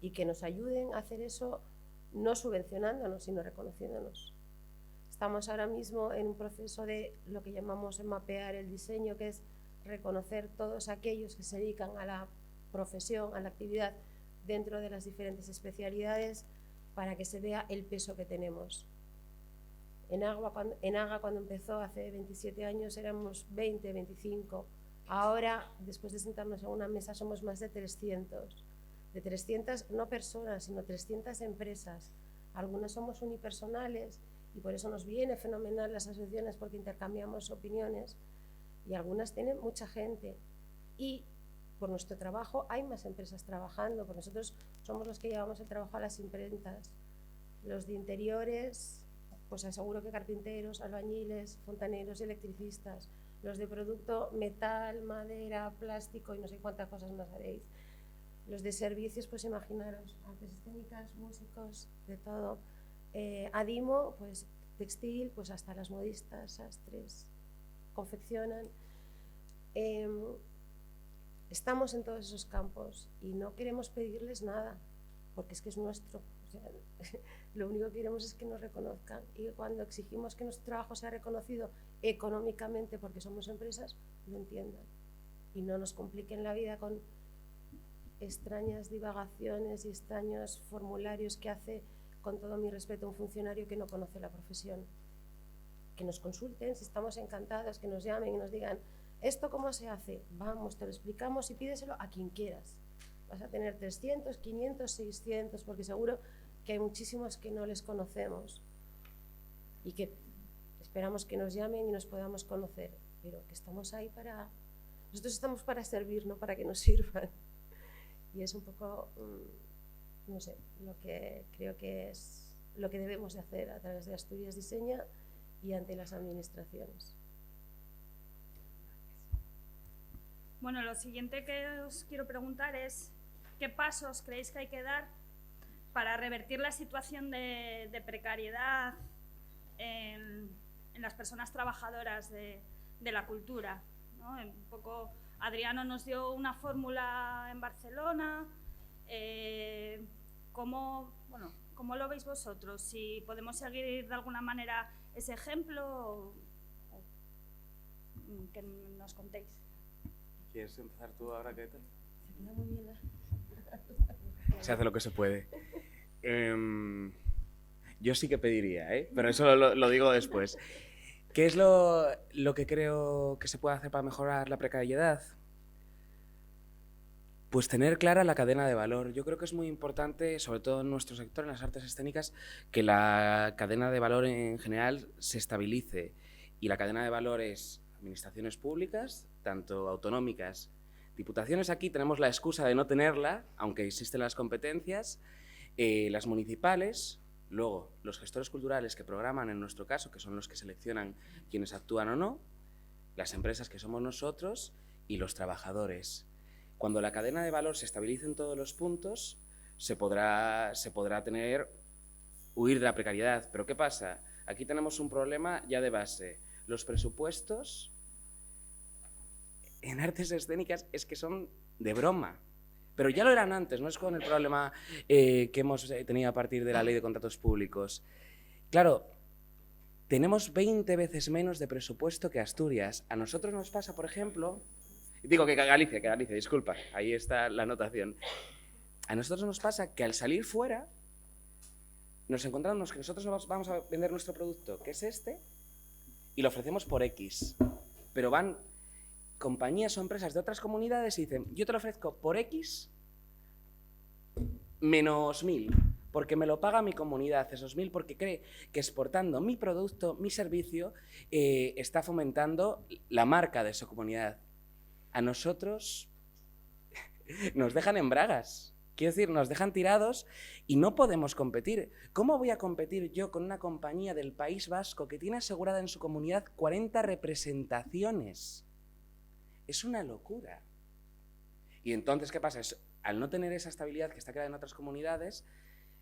y que nos ayuden a hacer eso no subvencionándonos, sino reconociéndonos. Estamos ahora mismo en un proceso de lo que llamamos mapear el diseño, que es reconocer todos aquellos que se dedican a la profesión, a la actividad dentro de las diferentes especialidades, para que se vea el peso que tenemos. En AGA, cuando empezó hace 27 años, éramos 20, 25. Ahora, después de sentarnos en una mesa, somos más de 300. De 300 no personas, sino 300 empresas. Algunas somos unipersonales y por eso nos viene fenomenal las asociaciones, porque intercambiamos opiniones, y algunas tienen mucha gente. Y por nuestro trabajo hay más empresas trabajando, porque nosotros somos los que llevamos el trabajo a las imprentas. Los de interiores, pues aseguro que carpinteros, albañiles, fontaneros y electricistas. Los de producto, metal, madera, plástico y no sé cuántas cosas más haréis. Los de servicios, pues imaginaros, artes escénicas, músicos, de todo. Adimo, pues textil, pues hasta las modistas, sastres, confeccionan. Estamos en todos esos campos y no queremos pedirles nada, porque es que es nuestro. O sea, lo único que queremos es que nos reconozcan, y cuando exigimos que nuestro trabajo sea reconocido económicamente porque somos empresas, lo entiendan y no nos compliquen la vida con extrañas divagaciones y extraños formularios que hace, con todo mi respeto, un funcionario que no conoce la profesión. Que nos consulten, si estamos encantados, que nos llamen y nos digan: ¿esto cómo se hace? Vamos, te lo explicamos y pídeselo a quien quieras. Vas a tener 300, 500, 600, porque seguro que hay muchísimos que no les conocemos y que esperamos que nos llamen y nos podamos conocer, pero que estamos ahí para... Nosotros estamos para servir, no para que nos sirvan. Y es un poco, no sé, lo que creo que es lo que debemos de hacer a través de Asturias Diseña y ante las administraciones. Bueno, lo siguiente que os quiero preguntar es ¿qué pasos creéis que hay que dar para revertir la situación de precariedad en las personas trabajadoras de la cultura, ¿no? Un poco Adriano nos dio una fórmula en Barcelona. ¿Cómo lo veis vosotros? Si podemos seguir de alguna manera ese ejemplo, o que nos contéis. ¿Quieres empezar tú ahora, qué tal? Se queda muy bien. Se hace lo que se puede. Yo sí que pediría, pero eso lo digo después. ¿Qué es lo que creo que se puede hacer para mejorar la precariedad? Pues tener clara la cadena de valor. Yo creo que es muy importante, sobre todo en nuestro sector, en las artes escénicas, que la cadena de valor en general se estabilice. Y la cadena de valor es administraciones públicas, tanto autonómicas. Diputaciones, aquí tenemos la excusa de no tenerla, aunque existen las competencias. Las municipales, luego los gestores culturales que programan, en nuestro caso, que son los que seleccionan quienes actúan o no, las empresas, que somos nosotros, y los trabajadores. Cuando la cadena de valor se estabilice en todos los puntos, se podrá huir de la precariedad. Pero ¿qué pasa? Aquí tenemos un problema ya de base. Los presupuestos en artes escénicas es que son de broma. Pero ya lo eran antes, no es con el problema que hemos tenido a partir de la Ley de Contratos Públicos. Claro, tenemos 20 veces menos de presupuesto que Asturias. A nosotros nos pasa, por ejemplo... Digo que Galicia, disculpa, ahí está la anotación. A nosotros nos pasa que al salir fuera nos encontramos que nosotros vamos a vender nuestro producto, que es este, y lo ofrecemos por X. Pero van compañías o empresas de otras comunidades y dicen: yo te lo ofrezco por X menos 1000, porque me lo paga mi comunidad, esos 1000, porque cree que exportando mi producto, mi servicio, está fomentando la marca de su comunidad. A nosotros nos dejan en bragas. Quiero decir, nos dejan tirados y no podemos competir. ¿Cómo voy a competir yo con una compañía del País Vasco que tiene asegurada en su comunidad 40 representaciones? Es una locura. Y entonces, ¿qué pasa? Al no tener esa estabilidad que está creada en otras comunidades,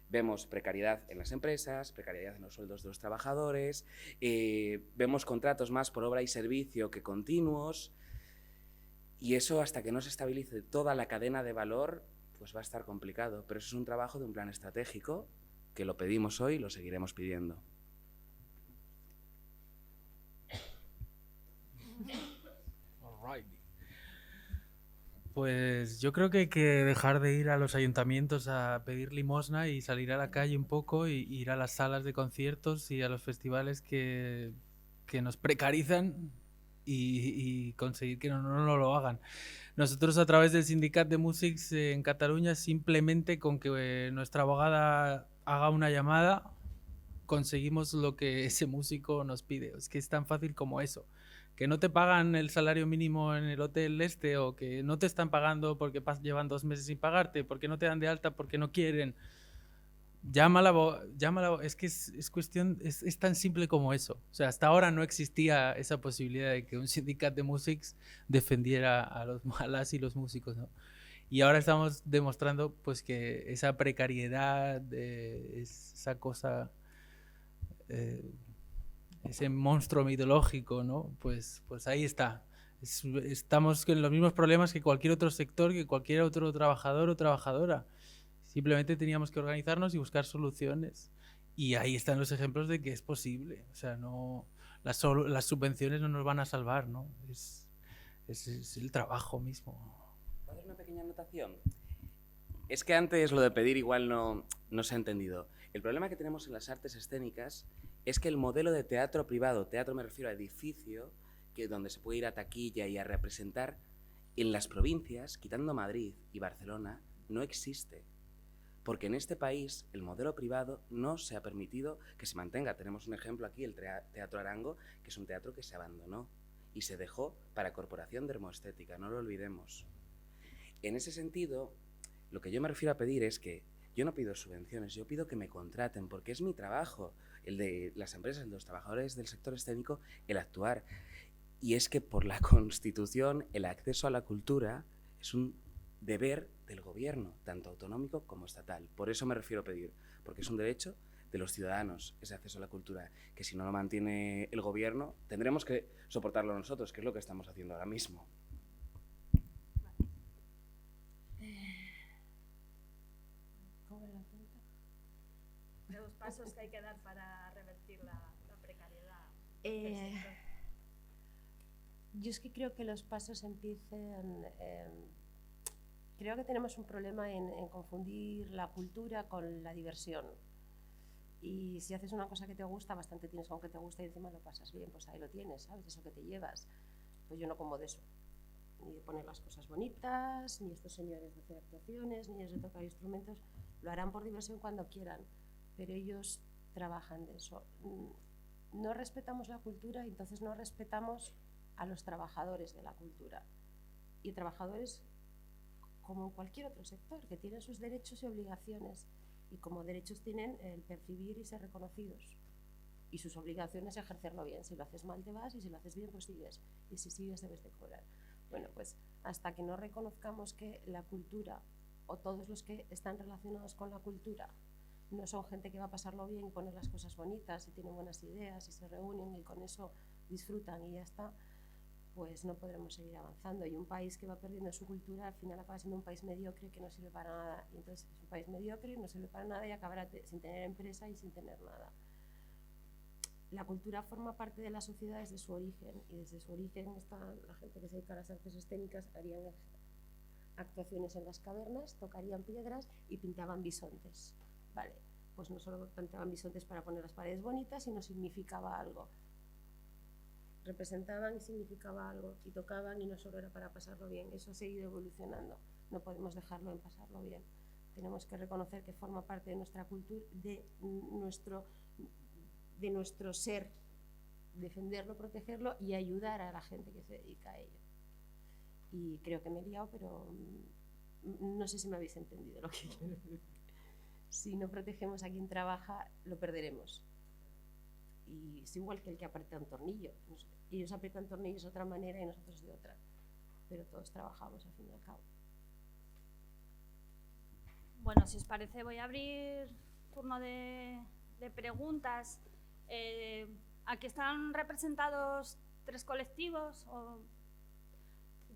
vemos precariedad en las empresas, precariedad en los sueldos de los trabajadores, vemos contratos más por obra y servicio que continuos, y eso, hasta que no se estabilice toda la cadena de valor, pues va a estar complicado. Pero eso es un trabajo de un plan estratégico que lo pedimos hoy y lo seguiremos pidiendo. Pues yo creo que hay que dejar de ir a los ayuntamientos a pedir limosna y salir a la calle un poco y ir a las salas de conciertos y a los festivales que nos precarizan y conseguir que no lo hagan. Nosotros, a través del Sindicat de Músics en Cataluña, simplemente con que nuestra abogada haga una llamada, conseguimos lo que ese músico nos pide. Es que es tan fácil como eso. Que no te pagan el salario mínimo en el hotel o que no te están pagando porque llevan 2 meses sin pagarte, porque no te dan de alta, porque no quieren. Llámala, es que es cuestión, es tan simple como eso. O sea, hasta ahora no existía esa posibilidad de que un sindicato de músics defendiera a las y los músicos, ¿no? Y ahora estamos demostrando pues que esa precariedad, esa cosa, ese monstruo mitológico, ¿no? Pues ahí está. Estamos con los mismos problemas que cualquier otro sector, que cualquier otro trabajador o trabajadora. Simplemente teníamos que organizarnos y buscar soluciones. Y ahí están los ejemplos de que es posible. O sea, las subvenciones no nos van a salvar, ¿no? Es el trabajo mismo. ¿Puedo hacer una pequeña anotación? Es que antes lo de pedir igual no se ha entendido. El problema que tenemos en las artes escénicas es que el modelo de teatro privado, teatro me refiero a edificio, donde se puede ir a taquilla y a representar, en las provincias, quitando Madrid y Barcelona, no existe. Porque en este país el modelo privado no se ha permitido que se mantenga. Tenemos un ejemplo aquí, el Teatro Arango, que es un teatro que se abandonó y se dejó para Corporación de Hermoestética, no lo olvidemos. En ese sentido, lo que yo me refiero a pedir es que yo no pido subvenciones, yo pido que me contraten, porque es mi trabajo, el de las empresas, el de los trabajadores del sector escénico, el actuar. Y es que por la Constitución el acceso a la cultura es un deber del gobierno, tanto autonómico como estatal. Por eso me refiero a pedir, porque es un derecho de los ciudadanos ese acceso a la cultura, que si no lo mantiene el gobierno, tendremos que soportarlo nosotros, que es lo que estamos haciendo ahora mismo. De los pasos que hay que dar para revertir la precariedad. Yo es que creo que los pasos empiezan... creo que tenemos un problema en confundir la cultura con la diversión. Y si haces una cosa que te gusta, bastante tienes con que te gusta y encima lo pasas bien, pues ahí lo tienes, ¿sabes? Eso que te llevas. Pues yo no como de eso. Ni de poner las cosas bonitas, ni estos señores de hacer actuaciones, ni ellos de tocar instrumentos. Lo harán por diversión cuando quieran, pero ellos trabajan de eso. No respetamos la cultura y entonces no respetamos a los trabajadores de la cultura. Y trabajadores como en cualquier otro sector, que tienen sus derechos y obligaciones. Y como derechos tienen el percibir y ser reconocidos. Y sus obligaciones ejercerlo bien. Si lo haces mal te vas y si lo haces bien pues sigues. Y si sigues debes de cobrar. Bueno, pues hasta que no reconozcamos que la cultura o todos los que están relacionados con la cultura no son gente que va a pasarlo bien y poner las cosas bonitas y tienen buenas ideas y se reúnen y con eso disfrutan y ya está, pues no podremos seguir avanzando. Y un país que va perdiendo su cultura al final acaba siendo un país mediocre que no sirve para nada. Y entonces es un país mediocre, no sirve para nada y acabará sin tener empresa y sin tener nada. La cultura forma parte de la sociedad desde su origen y desde su origen está la gente que se dedica a las artes escénicas, harían actuaciones en las cavernas, tocarían piedras y pintaban bisontes. Vale, pues no solo pintaban bisontes para poner las paredes bonitas, sino significaba algo. Representaban y significaba algo y tocaban y no solo era para pasarlo bien. Eso ha seguido evolucionando, no podemos dejarlo en pasarlo bien. Tenemos que reconocer que forma parte de nuestra cultura, de nuestro ser, defenderlo, protegerlo y ayudar a la gente que se dedica a ello. Y creo que me he liado, pero no sé si me habéis entendido lo que quiero decir. Si no protegemos a quien trabaja, lo perderemos. Y es igual que el que aprieta un tornillo. Ellos aprietan tornillos de otra manera y nosotros de otra. Pero todos trabajamos al fin y al cabo. Bueno, si os parece, voy a abrir turno de preguntas. Aquí están representados 3 colectivos o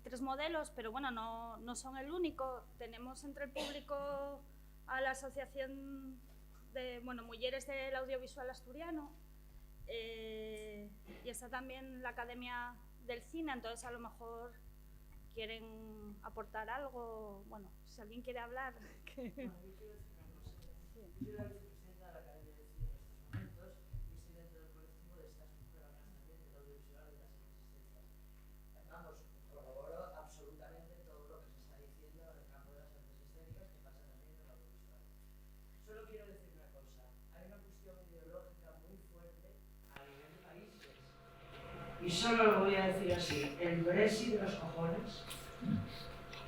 3 modelos, pero bueno, no son el único. Tenemos entre el público a la Asociación de Mujeres del Audiovisual Asturiano y está también la Academia del Cine, entonces a lo mejor quieren aportar algo. Bueno, si alguien quiere hablar. Yo soy la vicepresidenta de la Academia de Cine en estos momentos y estoy dentro del colectivo de estas programas también del audiovisual y de las existencias. Vamos, colaboro absolutamente en todo lo que se está diciendo en el campo de las artes escénicas que pasa también en el audiovisual. Solo quiero decir una cosa, hay una cuestión ideológica muy fuerte a nivel de países. Y solo lo voy a decir así, el Brexit de los cojones,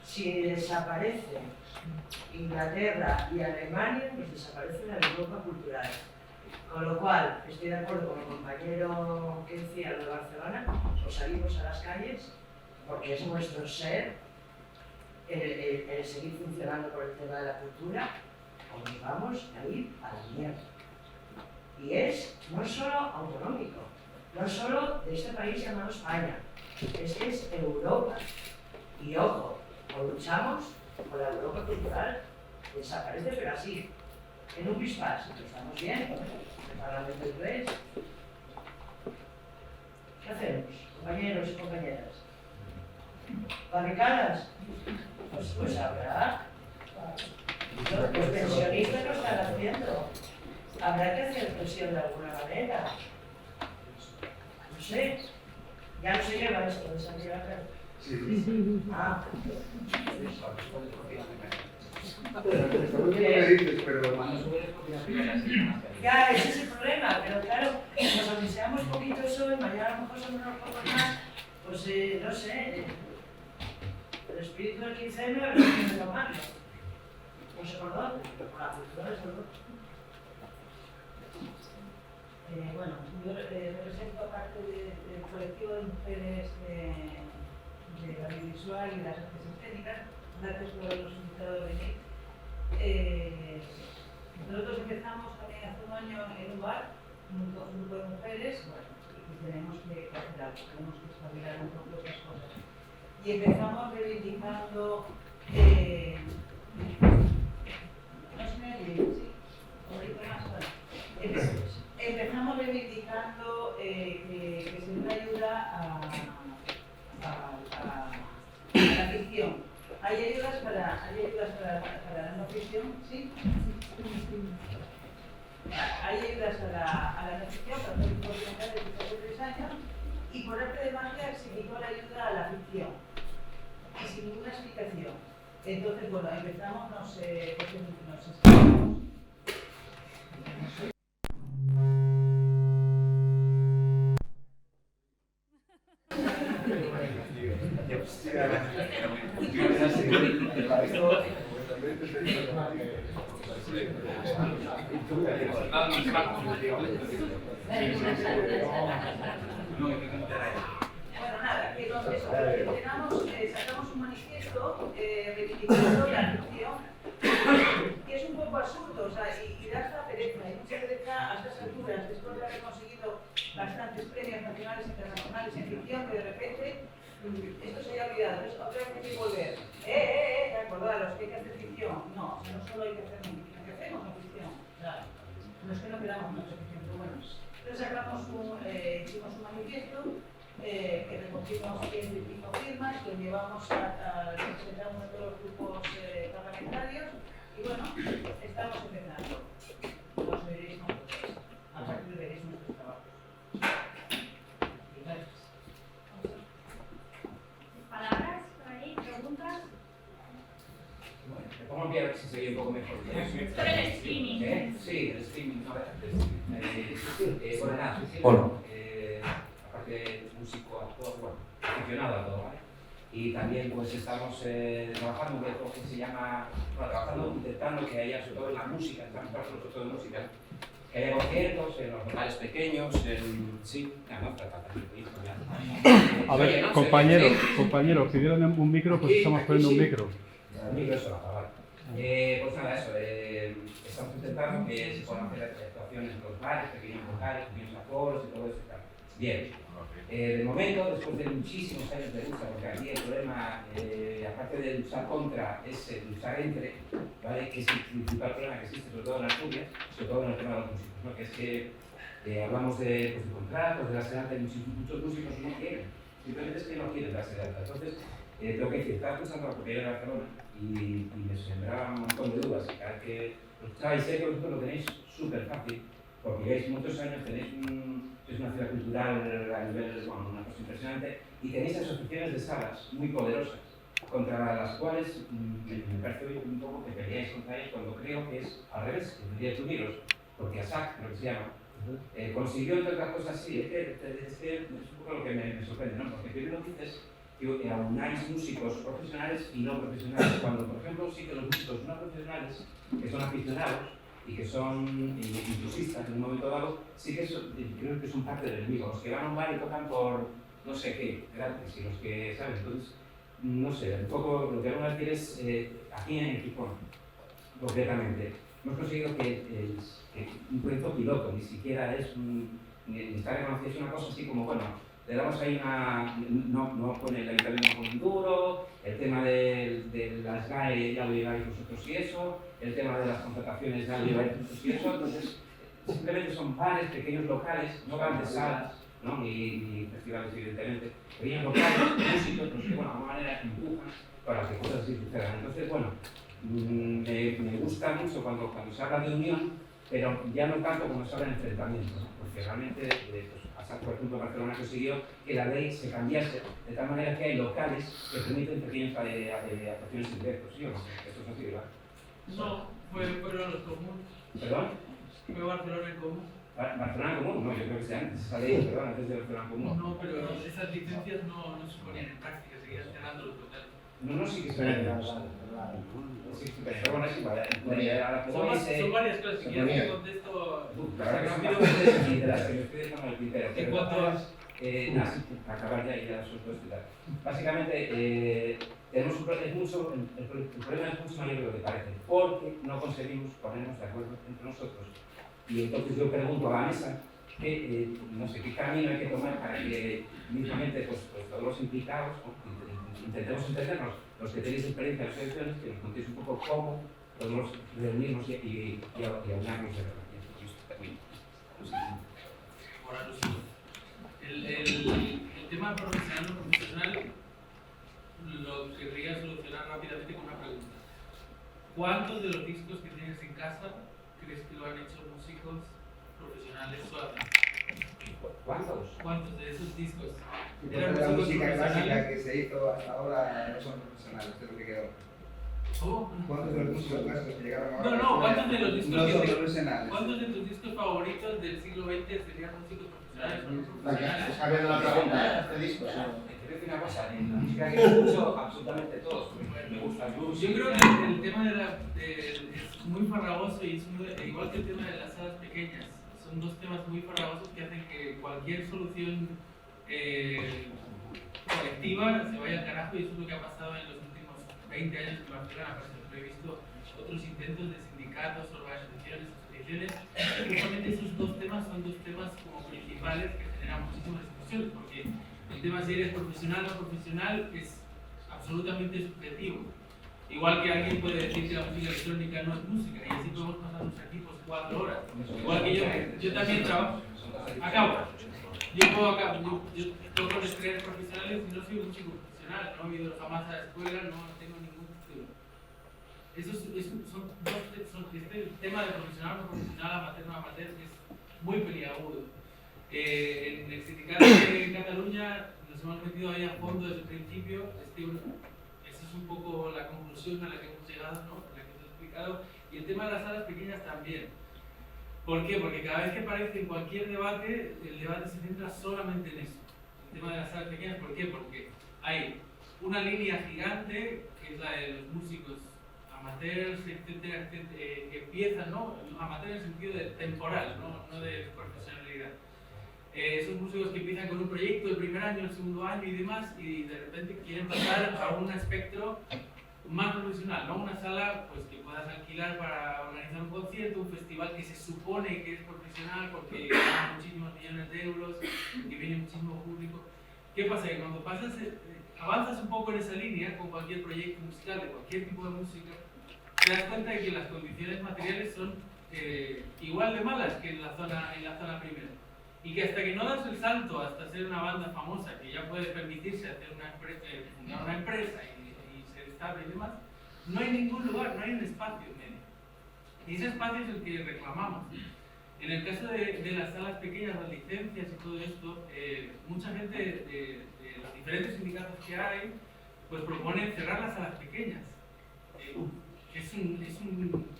si desaparece Inglaterra y Alemania, pues desaparece la Europa cultural. Con lo cual, estoy de acuerdo con el compañero que decía lo de Barcelona, o salimos a las calles, porque es nuestro ser el seguir funcionando por el tema de la cultura, o nos vamos a ir a la mierda. Y es no solo autonómico, no solo de este país llamado España, es que es Europa. Y ojo, o luchamos por la Europa cultural, desaparece pero así, en un pispás, estamos bien, el Parlamento inglés. ¿Qué hacemos, compañeros y compañeras? ¿Barricadas? Pues habrá. Los pensionistas lo están haciendo. Habrá que hacer presión de alguna manera. No sé, ya no se lleva esto de San Miguel. Ah. Ya, ese es el problema, pero claro, nos aviseamos un poquito eso y mañana a lo mejor somos unos pocos más, pues no sé, el espíritu del 15M habrá que tomarlo. No sé por dónde, pero por la cultura de salud. Bueno, yo represento parte del colectivo de mujeres de audiovisual y de las artes escénicas. Gracias por habernos invitado a venir. Nosotros empezamos también hace un año en un bar, un grupo de mujeres, y tenemos que hacer algo, tenemos que espabilar un poco otras cosas. Y empezamos reivindicando, no se me olvide, sí, ahorita más ahora. Empezamos reivindicando que se dé ayuda a la ficción. ¿Hay ayudas para la no ficción? ¿Sí? Hay ayudas a la no ficción para hacer documentales de 3 años y por arte de magia se quitó la ayuda a la ficción y sin ninguna explicación. Entonces, bueno, empezamos, nos inscribimos. Bueno, nada, que sacamos un manifiesto reivindicando la ficción, que es un poco absurdo, o sea, y da hasta pereza, y mucha pereza a estas alturas, después de haber conseguido bastantes premios nacionales e internacionales en ficción, que de repente esto se haya olvidado, otra vez hay que volver. Acordaros que hay que hacer ficción. No, no solo hay que hacer ficción, que hacemos la ficción. Claro. No es que no queramos mucha ficción, pero bueno. Entonces hicimos un manifiesto que recogimos 100 y pico firmas, lo llevamos a representar uno de todos los grupos parlamentarios y bueno, estamos empezando. Nos veréis nosotros. A partir de veréis nuestros trabajos. Y gracias. ¿Palabras por ahí? ¿Preguntas? Bueno, me pongo el pie a ver si se oye un poco mejor. Por el streaming. Sí, el streaming. A ver, bueno, nada, aparte de músico, actor, bueno, aficionado a todo, ¿vale? y también pues estamos trabajando un reto que se llama, bueno, trabajando, intentando que haya, sobre todo en la música, estamos trabajando sobre todo en música, que haya conciertos en los locales pequeños, sí, no, a ver, compañero, pidieron un micro, pues estamos poniendo un micro. El micro eso, vale. Pues nada, eso, estamos intentando que se puedan hacer actuaciones en los bares, pequeños locales, pequeños aforos y todo eso. Bien. De momento, después de muchísimos años de lucha, porque aquí el problema, aparte de luchar contra, es luchar entre, ¿vale? Que es el principal problema que existe, sobre todo en Asturias, sobre todo en el tema de los músicos, ¿no? Que es que hablamos de contratos, de la sedanta, y muchos músicos no quieren, simplemente es que no quieren darse de alta. Entonces, tengo que decir, estaba escuchando la propiedad de Barcelona y me sembraba un montón de dudas. Y cada vez que lo escuchaba, y sé que vosotros lo tenéis súper fácil, porque lleváis muchos años, es una ciudad cultural a nivel, bueno, una cosa impresionante, y tenéis asociaciones de salas muy poderosas, contra las cuales me parece hoy un poco que peleáis contra ellos, cuando creo que es al revés, que tendríais que uniros, porque ASAC, lo que se llama, consiguió, entre otras cosas, sí, es un poco lo que me sorprende, ¿no? Porque primero dices que aunáis músicos profesionales y no profesionales, cuando, por ejemplo, sí que los músicos no profesionales, que son aficionados, y que son inclusistas en un momento dado, sí que creo que son parte del enemigo. Los que van a un bar y tocan por no sé qué, gratis, y los que, ¿sabes? Entonces, no sé, un poco lo que vamos a decir es, aquí en Gijón, concretamente, hemos conseguido que un proyecto piloto, ni siquiera es está reconocido, es una cosa así como, bueno, le damos ahí no pone el ayuntamiento con un duro, el tema de las GAE ya lo lleváis vosotros y eso, el tema de las contrataciones ya lo lleváis vosotros y eso, entonces simplemente son bares, pequeños locales, no grandes salas, ¿no? ni festivales evidentemente, pequeños locales, músicos, los que bueno, de alguna manera empujan para que cosas así sucedan. Entonces, bueno, me gusta mucho cuando se habla de unión, pero ya no tanto como se habla de enfrentamiento, ¿no? Porque realmente, por ejemplo, Barcelona consiguió que la ley se cambiase de tal manera que hay locales que permiten pequeñas actuaciones en directo, ¿sí o no? Eso es así, ¿verdad? No, fueron los comunes. ¿Perdón? Fue Barcelona en común. ¿Barcelona en común? No, yo creo que sea antes, esa ley, perdón, antes de Barcelona en común. No, pero esas licencias no se ponían en práctica, seguían cerrando los locales. No, sí que se ponían. Sí, pero bueno, es igual. Son varias cosas, si quieres que contesto rápido, que me estoy dejando el criterio. En cuanto a... acabar ya y ya sobre todo explicar. Básicamente, tenemos el problema es mucho mayor de lo que parece, porque no conseguimos ponernos de acuerdo entre nosotros. Y entonces yo pregunto a la mesa no sé qué camino hay que tomar para que mismamente pues todos los implicados, ¿no? Intentemos entendernos, los que tenéis experiencia en las elecciones, que nos contéis un poco cómo podemos reunirnos y aunarnos de verdad. Ahora, el tema profesional o profesional lo querría solucionar rápidamente con una pregunta. ¿Cuántos de los discos que tienes en casa crees que lo han hecho músicos profesionales solamente? ¿Cuántos de esos discos eran la músicos música clásica profesionales? que se hizo hasta ahora no son profesionales, es lo que quedó. ¿Cómo? ¿Cuántos de los músicos clásicos que llegaron ahora? No, ¿cuántos de los discos no son profesionales? ¿Cuántos de tus discos favoritos del siglo XX serían músicos profesionales o no profesionales? Está viendo la pregunta, este disco. Te voy a decir una cosa, en la música que escucho, absolutamente todos me gusta el blues. Yo creo que el tema es muy farragoso y es igual que el tema de las salas pequeñas. Son dos temas muy farragosos que hacen que cualquier solución colectiva se vaya al carajo, y eso es lo que ha pasado en los últimos 20 años en Barcelona. Por ejemplo, he visto otros intentos de sindicatos, organizaciones, asociaciones. Justamente esos dos temas son dos temas como principales que generan muchísimas discusiones, porque el tema si eres profesional o no profesional es absolutamente subjetivo. Igual que alguien puede decir que la música electrónica no es música, y así podemos pasarnos aquí pues 4 horas. Igual que yo también trabajo. Yo toco en estrellas profesionales y no soy un chico profesional, no he ido jamás a la escuela, no tengo ningún título. Este tema de profesional o no profesional, amateur no amateur, es muy peliagudo. En el sindicato de Cataluña nos hemos metido ahí a fondo desde el principio. Esa es un poco la conclusión a la que hemos llegado, ¿no? La que os he explicado. Y el tema de las salas pequeñas también. ¿Por qué? Porque cada vez que aparece en cualquier debate, el debate se centra solamente en eso. El tema de las salas pequeñas, ¿por qué? Porque hay una línea gigante, que es la de los músicos amateurs, etcétera, que empiezan, ¿no? Amateur en el sentido de temporal, no de profesionalidad. Esos músicos que empiezan con un proyecto el primer año, el segundo año y demás, y de repente quieren pasar a un espectro más profesional, ¿no? Una sala pues, que puedas alquilar para organizar un concierto, un festival que se supone que es profesional porque gana muchísimos millones de euros, que viene muchísimo público. ¿Qué pasa? Que cuando avanzas un poco en esa línea con cualquier proyecto musical, de cualquier tipo de música, te das cuenta de que las condiciones materiales son igual de malas que en la zona primera. Y que hasta que no das el salto hasta ser una banda famosa, que ya puede permitirse hacer fundar una empresa y ser estable y demás, no hay ningún lugar, no hay un espacio medio. Y ese espacio es el que reclamamos. En el caso de las salas pequeñas, las licencias y todo esto, mucha gente de los diferentes sindicatos que hay, pues proponen cerrar las salas pequeñas. Es un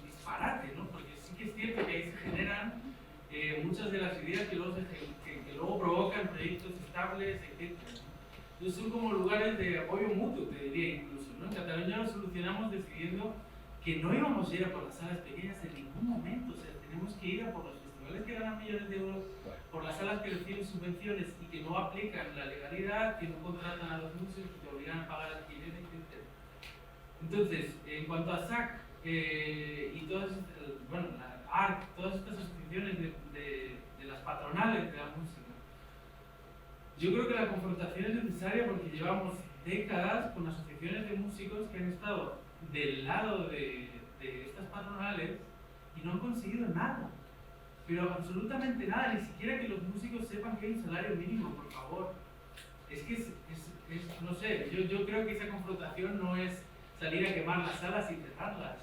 disparate, ¿no? Porque sí que es cierto que ahí se generan muchas de las ideas que luego provocan proyectos estables, etc. Entonces son como lugares de apoyo mutuo, te diría incluso, ¿no? En Cataluña lo solucionamos decidiendo que no íbamos a ir a por las salas pequeñas en ningún momento, o sea, tenemos que ir a por los festivales que ganan millones de euros, por las salas que reciben subvenciones y que no aplican la legalidad, que no contratan a los músicos, que te obligan a pagar alquiler, etc. Entonces, en cuanto a SAC y todas, bueno, la ARC, todas estas asociaciones de las patronales de la música, yo creo que la confrontación es necesaria porque llevamos décadas con asociaciones de músicos que han estado del lado de estas patronales y no han conseguido nada, pero absolutamente nada, ni siquiera que los músicos sepan que hay un salario mínimo, por favor. Es que no sé, yo creo que esa confrontación no es salir a quemar las salas y cerrarlas.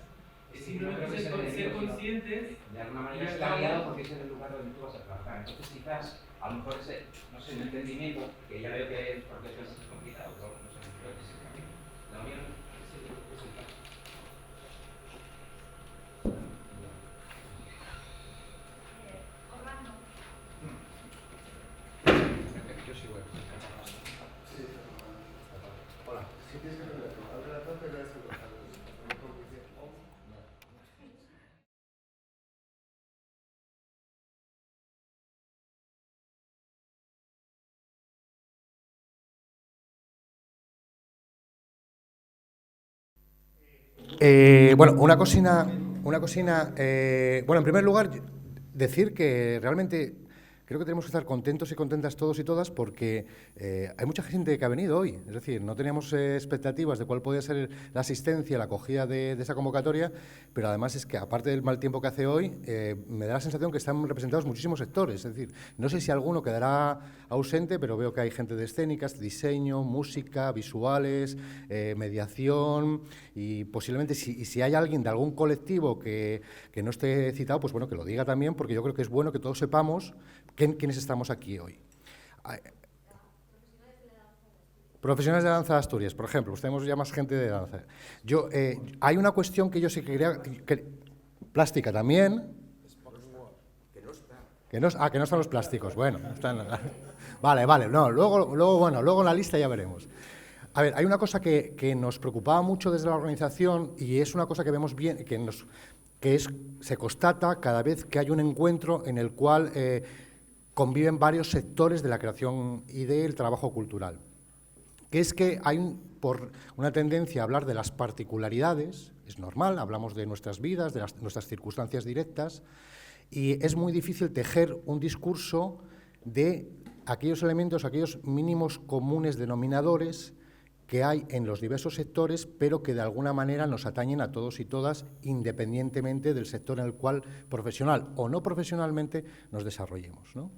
Es simplemente ser conscientes. De alguna manera es la aliado porque es el lugar donde tú vas a trabajar. Entonces quizás, a lo mejor ese, no sé, un entendimiento, que ya veo que es porque es complicado, pero no sé, creo que es el camino. La unión es el caso. Yo sí voy. Hola. Si tienes que tener la taza y la bueno, una cosina, bueno, en primer lugar, decir que realmente creo que tenemos que estar contentos y contentas todos y todas porque hay mucha gente que ha venido hoy, es decir, no teníamos expectativas de cuál podía ser la asistencia, la acogida de esa convocatoria, pero además es que aparte del mal tiempo que hace hoy, me da la sensación que están representados muchísimos sectores, es decir, no sé si alguno quedará ausente, pero veo que hay gente de escénicas, diseño, música, visuales, mediación y posiblemente si hay alguien de algún colectivo que no esté citado, pues bueno, que lo diga también, porque yo creo que es bueno que todos sepamos quiénes estamos aquí hoy. Profesionales de danza de Asturias, por ejemplo, pues tenemos ya más gente de danza. Hay una cuestión que yo sí que quería... plástica también. Que no están los plásticos. Bueno, están... Vale, no, luego en la lista ya veremos. A ver, hay una cosa que nos preocupaba mucho desde la organización y es una cosa que vemos bien, se constata cada vez que hay un encuentro en el cual conviven varios sectores de la creación y del trabajo cultural, que es que hay por una tendencia a hablar de las particularidades, es normal, hablamos de nuestras vidas, de nuestras circunstancias directas, y es muy difícil tejer un discurso de aquellos elementos, aquellos mínimos comunes denominadores que hay en los diversos sectores, pero que de alguna manera nos atañen a todos y todas, independientemente del sector en el cual profesional o no profesionalmente nos desarrollemos, ¿no?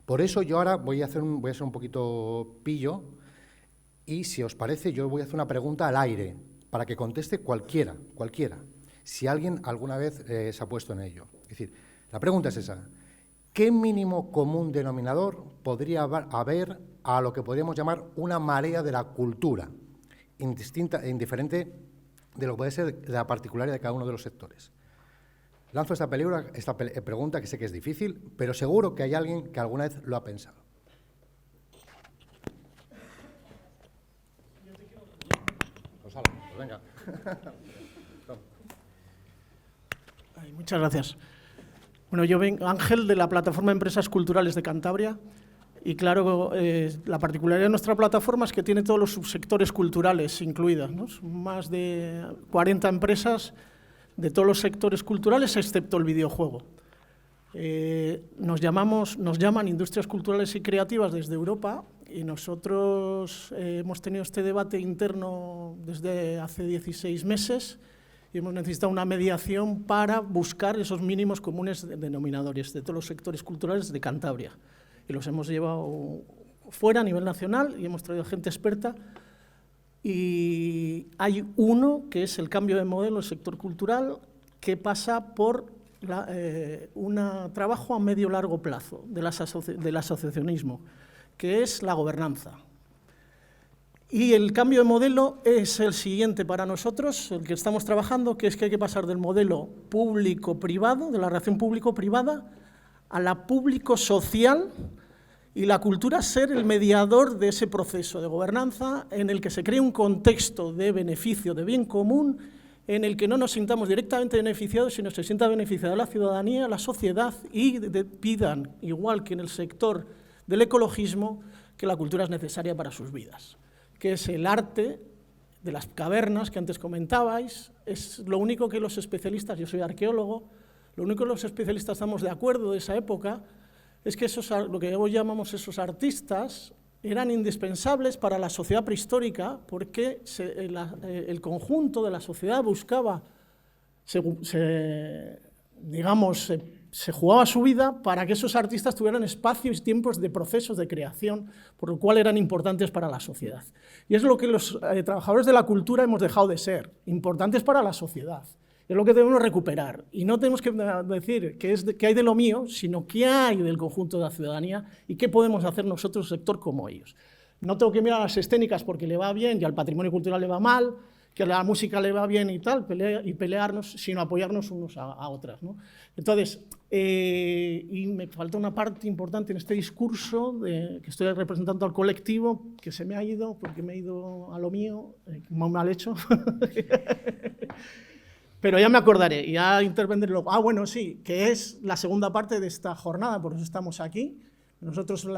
Por eso yo ahora voy a ser un poquito pillo y, si os parece, yo voy a hacer una pregunta al aire para que conteste cualquiera, si alguien alguna vez se ha puesto en ello. Es decir, la pregunta es esa: ¿qué mínimo común denominador podría haber a lo que podríamos llamar una marea de la cultura, indistinta e indiferente de lo que puede ser la particularidad de cada uno de los sectores? Lanzo esta pregunta, que sé que es difícil, pero seguro que hay alguien que alguna vez lo ha pensado. venga. Ay, muchas gracias. Bueno, yo vengo, Ángel, de la Plataforma de Empresas Culturales de Cantabria, y claro, la particularidad de nuestra plataforma es que tiene todos los subsectores culturales incluidos, ¿no? Son más de 40 empresas de todos los sectores culturales, excepto el videojuego. Nos llaman Industrias Culturales y Creativas desde Europa, y nosotros hemos tenido este debate interno desde hace 16 meses y hemos necesitado una mediación para buscar esos mínimos comunes denominadores de todos los sectores culturales de Cantabria. Y los hemos llevado fuera a nivel nacional y hemos traído gente experta. Y hay uno que es el cambio de modelo del sector cultural, que pasa por un trabajo a medio-largo plazo del asociacionismo, que es la gobernanza. Y el cambio de modelo es el siguiente para nosotros, el que estamos trabajando, que es que hay que pasar del modelo público-privado, de la relación público-privada, a la público-social, y la cultura ser el mediador de ese proceso de gobernanza en el que se cree un contexto de beneficio, de bien común, en el que no nos sintamos directamente beneficiados, sino se sienta beneficiada la ciudadanía, la sociedad, y pidan, igual que en el sector del ecologismo, que la cultura es necesaria para sus vidas, que es el arte de las cavernas que antes comentabais. Es lo único que los especialistas, yo soy arqueólogo, lo único que los especialistas estamos de acuerdo de esa época es que lo que hoy llamamos esos artistas eran indispensables para la sociedad prehistórica, porque el conjunto de la sociedad buscaba, se jugaba su vida para que esos artistas tuvieran espacios y tiempos de procesos de creación, por lo cual eran importantes para la sociedad. Y es lo que los trabajadores de la cultura hemos dejado de ser, importantes para la sociedad. Es lo que debemos recuperar. Y no tenemos que decir qué hay de lo mío, sino qué hay del conjunto de la ciudadanía y qué podemos hacer nosotros, sector como ellos. No tengo que mirar a las escénicas porque le va bien y al patrimonio cultural le va mal, que a la música le va bien y tal, y pelearnos, sino apoyarnos unos a otras, ¿no? Entonces, y me falta una parte importante en este discurso, que estoy representando al colectivo, que se me ha ido, porque me he ido a lo mío, muy mal hecho. Pero ya me acordaré, ya intervendré luego. Ah, bueno, sí, que es la segunda parte de esta jornada, por eso estamos aquí. Nosotros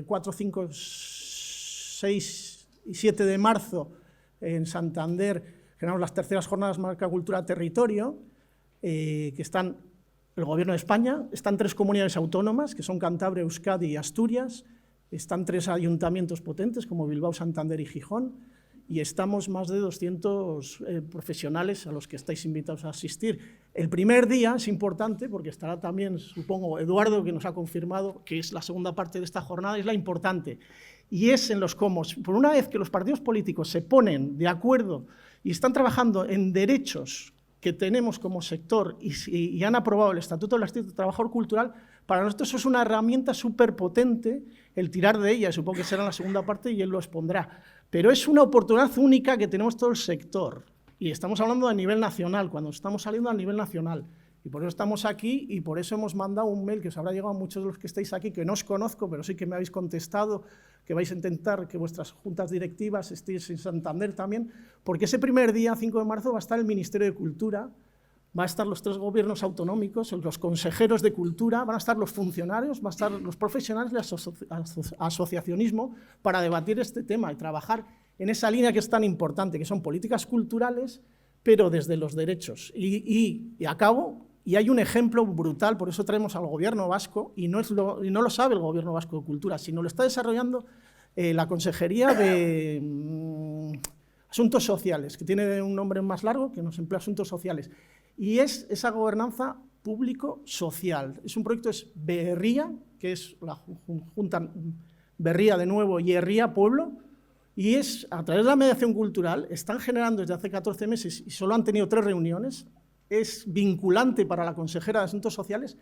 4, 5, 6 y 7 de marzo en Santander generamos las terceras jornadas Marca Cultura Territorio, que están el Gobierno de España, están 3 comunidades autónomas, que son Cantabria, Euskadi y Asturias, están 3 ayuntamientos potentes como Bilbao, Santander y Gijón, y estamos más de 200 profesionales a los que estáis invitados a asistir. El primer día es importante porque estará también, supongo, Eduardo, que nos ha confirmado que es la segunda parte de esta jornada, es la importante. Y es en los cómo. Por una vez que los partidos políticos se ponen de acuerdo y están trabajando en derechos que tenemos como sector y han aprobado el Estatuto del Trabajador Cultural, para nosotros eso es una herramienta súper potente, el tirar de ella, supongo que será la segunda parte y él lo expondrá. Pero es una oportunidad única que tenemos todo el sector. Y estamos hablando a nivel nacional, cuando estamos saliendo a nivel nacional. Y por eso estamos aquí y por eso hemos mandado un mail que os habrá llegado a muchos de los que estáis aquí, que no os conozco, pero sí que me habéis contestado, que vais a intentar que vuestras juntas directivas estéis en Santander también, porque ese primer día, 5 de marzo, va a estar el Ministerio de Cultura, va a estar los 3 gobiernos autonómicos, los consejeros de cultura, van a estar los funcionarios, van a estar los profesionales del asociacionismo para debatir este tema y trabajar en esa línea que es tan importante, que son políticas culturales, pero desde los derechos. Y acabo, y hay un ejemplo brutal, por eso traemos al Gobierno vasco, y no lo sabe el Gobierno vasco de Cultura, sino lo está desarrollando la Consejería de Asuntos Sociales, que tiene un nombre más largo, que nos emplea Asuntos Sociales. Y es esa gobernanza público-social. Es un proyecto, es Berría, que es la junta Berría de nuevo y Herría Pueblo, y es, a través de la mediación cultural, están generando desde hace 14 meses, y solo han tenido 3 reuniones, es vinculante para la consejera de Asuntos Sociales,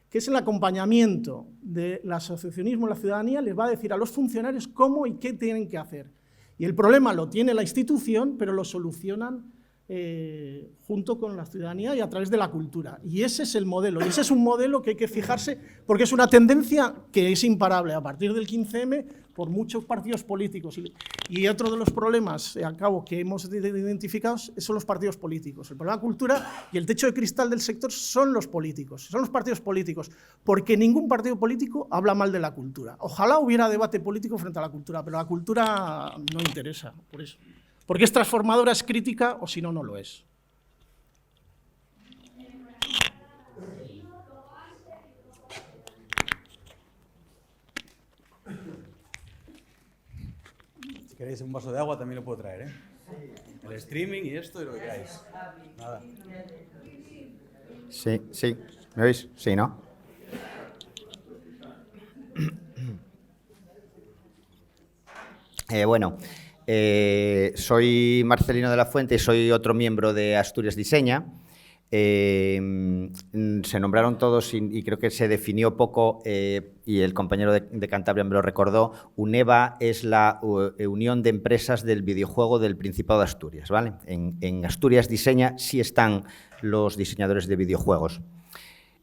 que es el acompañamiento del asociacionismo en la ciudadanía, les va a decir a los funcionarios cómo y qué tienen que hacer. Y el problema lo tiene la institución, pero lo solucionan junto con la ciudadanía y a través de la cultura. Y ese es el modelo, y ese es un modelo que hay que fijarse, porque es una tendencia que es imparable. A partir del 15M, por muchos partidos políticos. Y otro de los problemas, a cabo, que hemos identificado son los partidos políticos. El problema de la cultura y el techo de cristal del sector son los políticos, son los partidos políticos, porque ningún partido político habla mal de la cultura. Ojalá hubiera debate político frente a la cultura, pero la cultura no interesa, por eso. Porque es transformadora, es crítica, o si no, no lo es. Si queréis un vaso de agua también lo puedo traer, ¿eh? El streaming y esto y lo que queráis. Nada. Sí, sí. ¿Me oís? Sí, ¿no? Bueno, soy Marcelino de la Fuente y soy otro miembro de Asturias Diseña. Se nombraron todos y creo que se definió poco, y el compañero de Cantabria me lo recordó. UNEVA es la Unión de Empresas del Videojuego del Principado de Asturias, ¿vale? En Asturias Diseña sí están los diseñadores de videojuegos.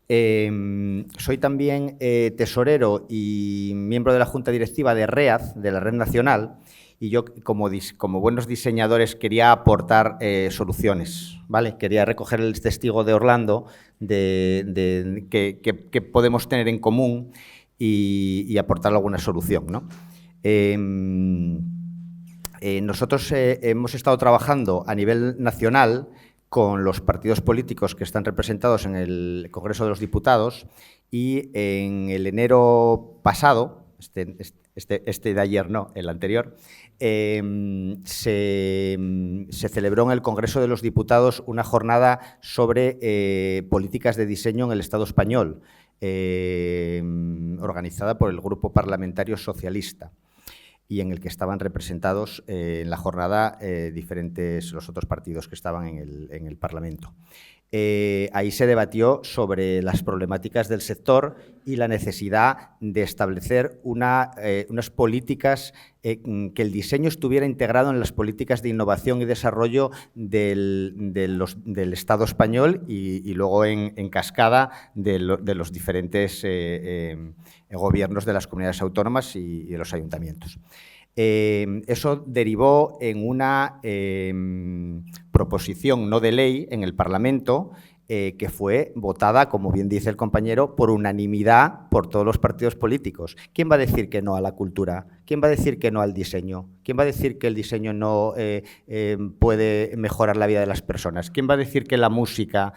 Soy también tesorero y miembro de la Junta Directiva de READ, de la Red Nacional, y yo, como buenos diseñadores, quería aportar soluciones, ¿vale? Quería recoger el testigo de Orlando de que podemos tener en común y aportar alguna solución, ¿no? Nosotros hemos estado trabajando a nivel nacional con los partidos políticos que están representados en el Congreso de los Diputados, y en el enero pasado, este de ayer no, el anterior, se celebró en el Congreso de los Diputados una jornada sobre políticas de diseño en el Estado español, organizada por el Grupo Parlamentario Socialista, y en el que estaban representados en la jornada los otros partidos que estaban en el Parlamento. Ahí se debatió sobre las problemáticas del sector y la necesidad de establecer unas políticas, que el diseño estuviera integrado en las políticas de innovación y desarrollo del Estado español y luego en cascada de los diferentes gobiernos de las comunidades autónomas y de los ayuntamientos. Eso derivó en una proposición no de ley en el Parlamento, que fue votada, como bien dice el compañero, por unanimidad por todos los partidos políticos. ¿Quién va a decir que no a la cultura? ¿Quién va a decir que no al diseño? ¿Quién va a decir que el diseño no puede mejorar la vida de las personas? ¿Quién va a decir que la música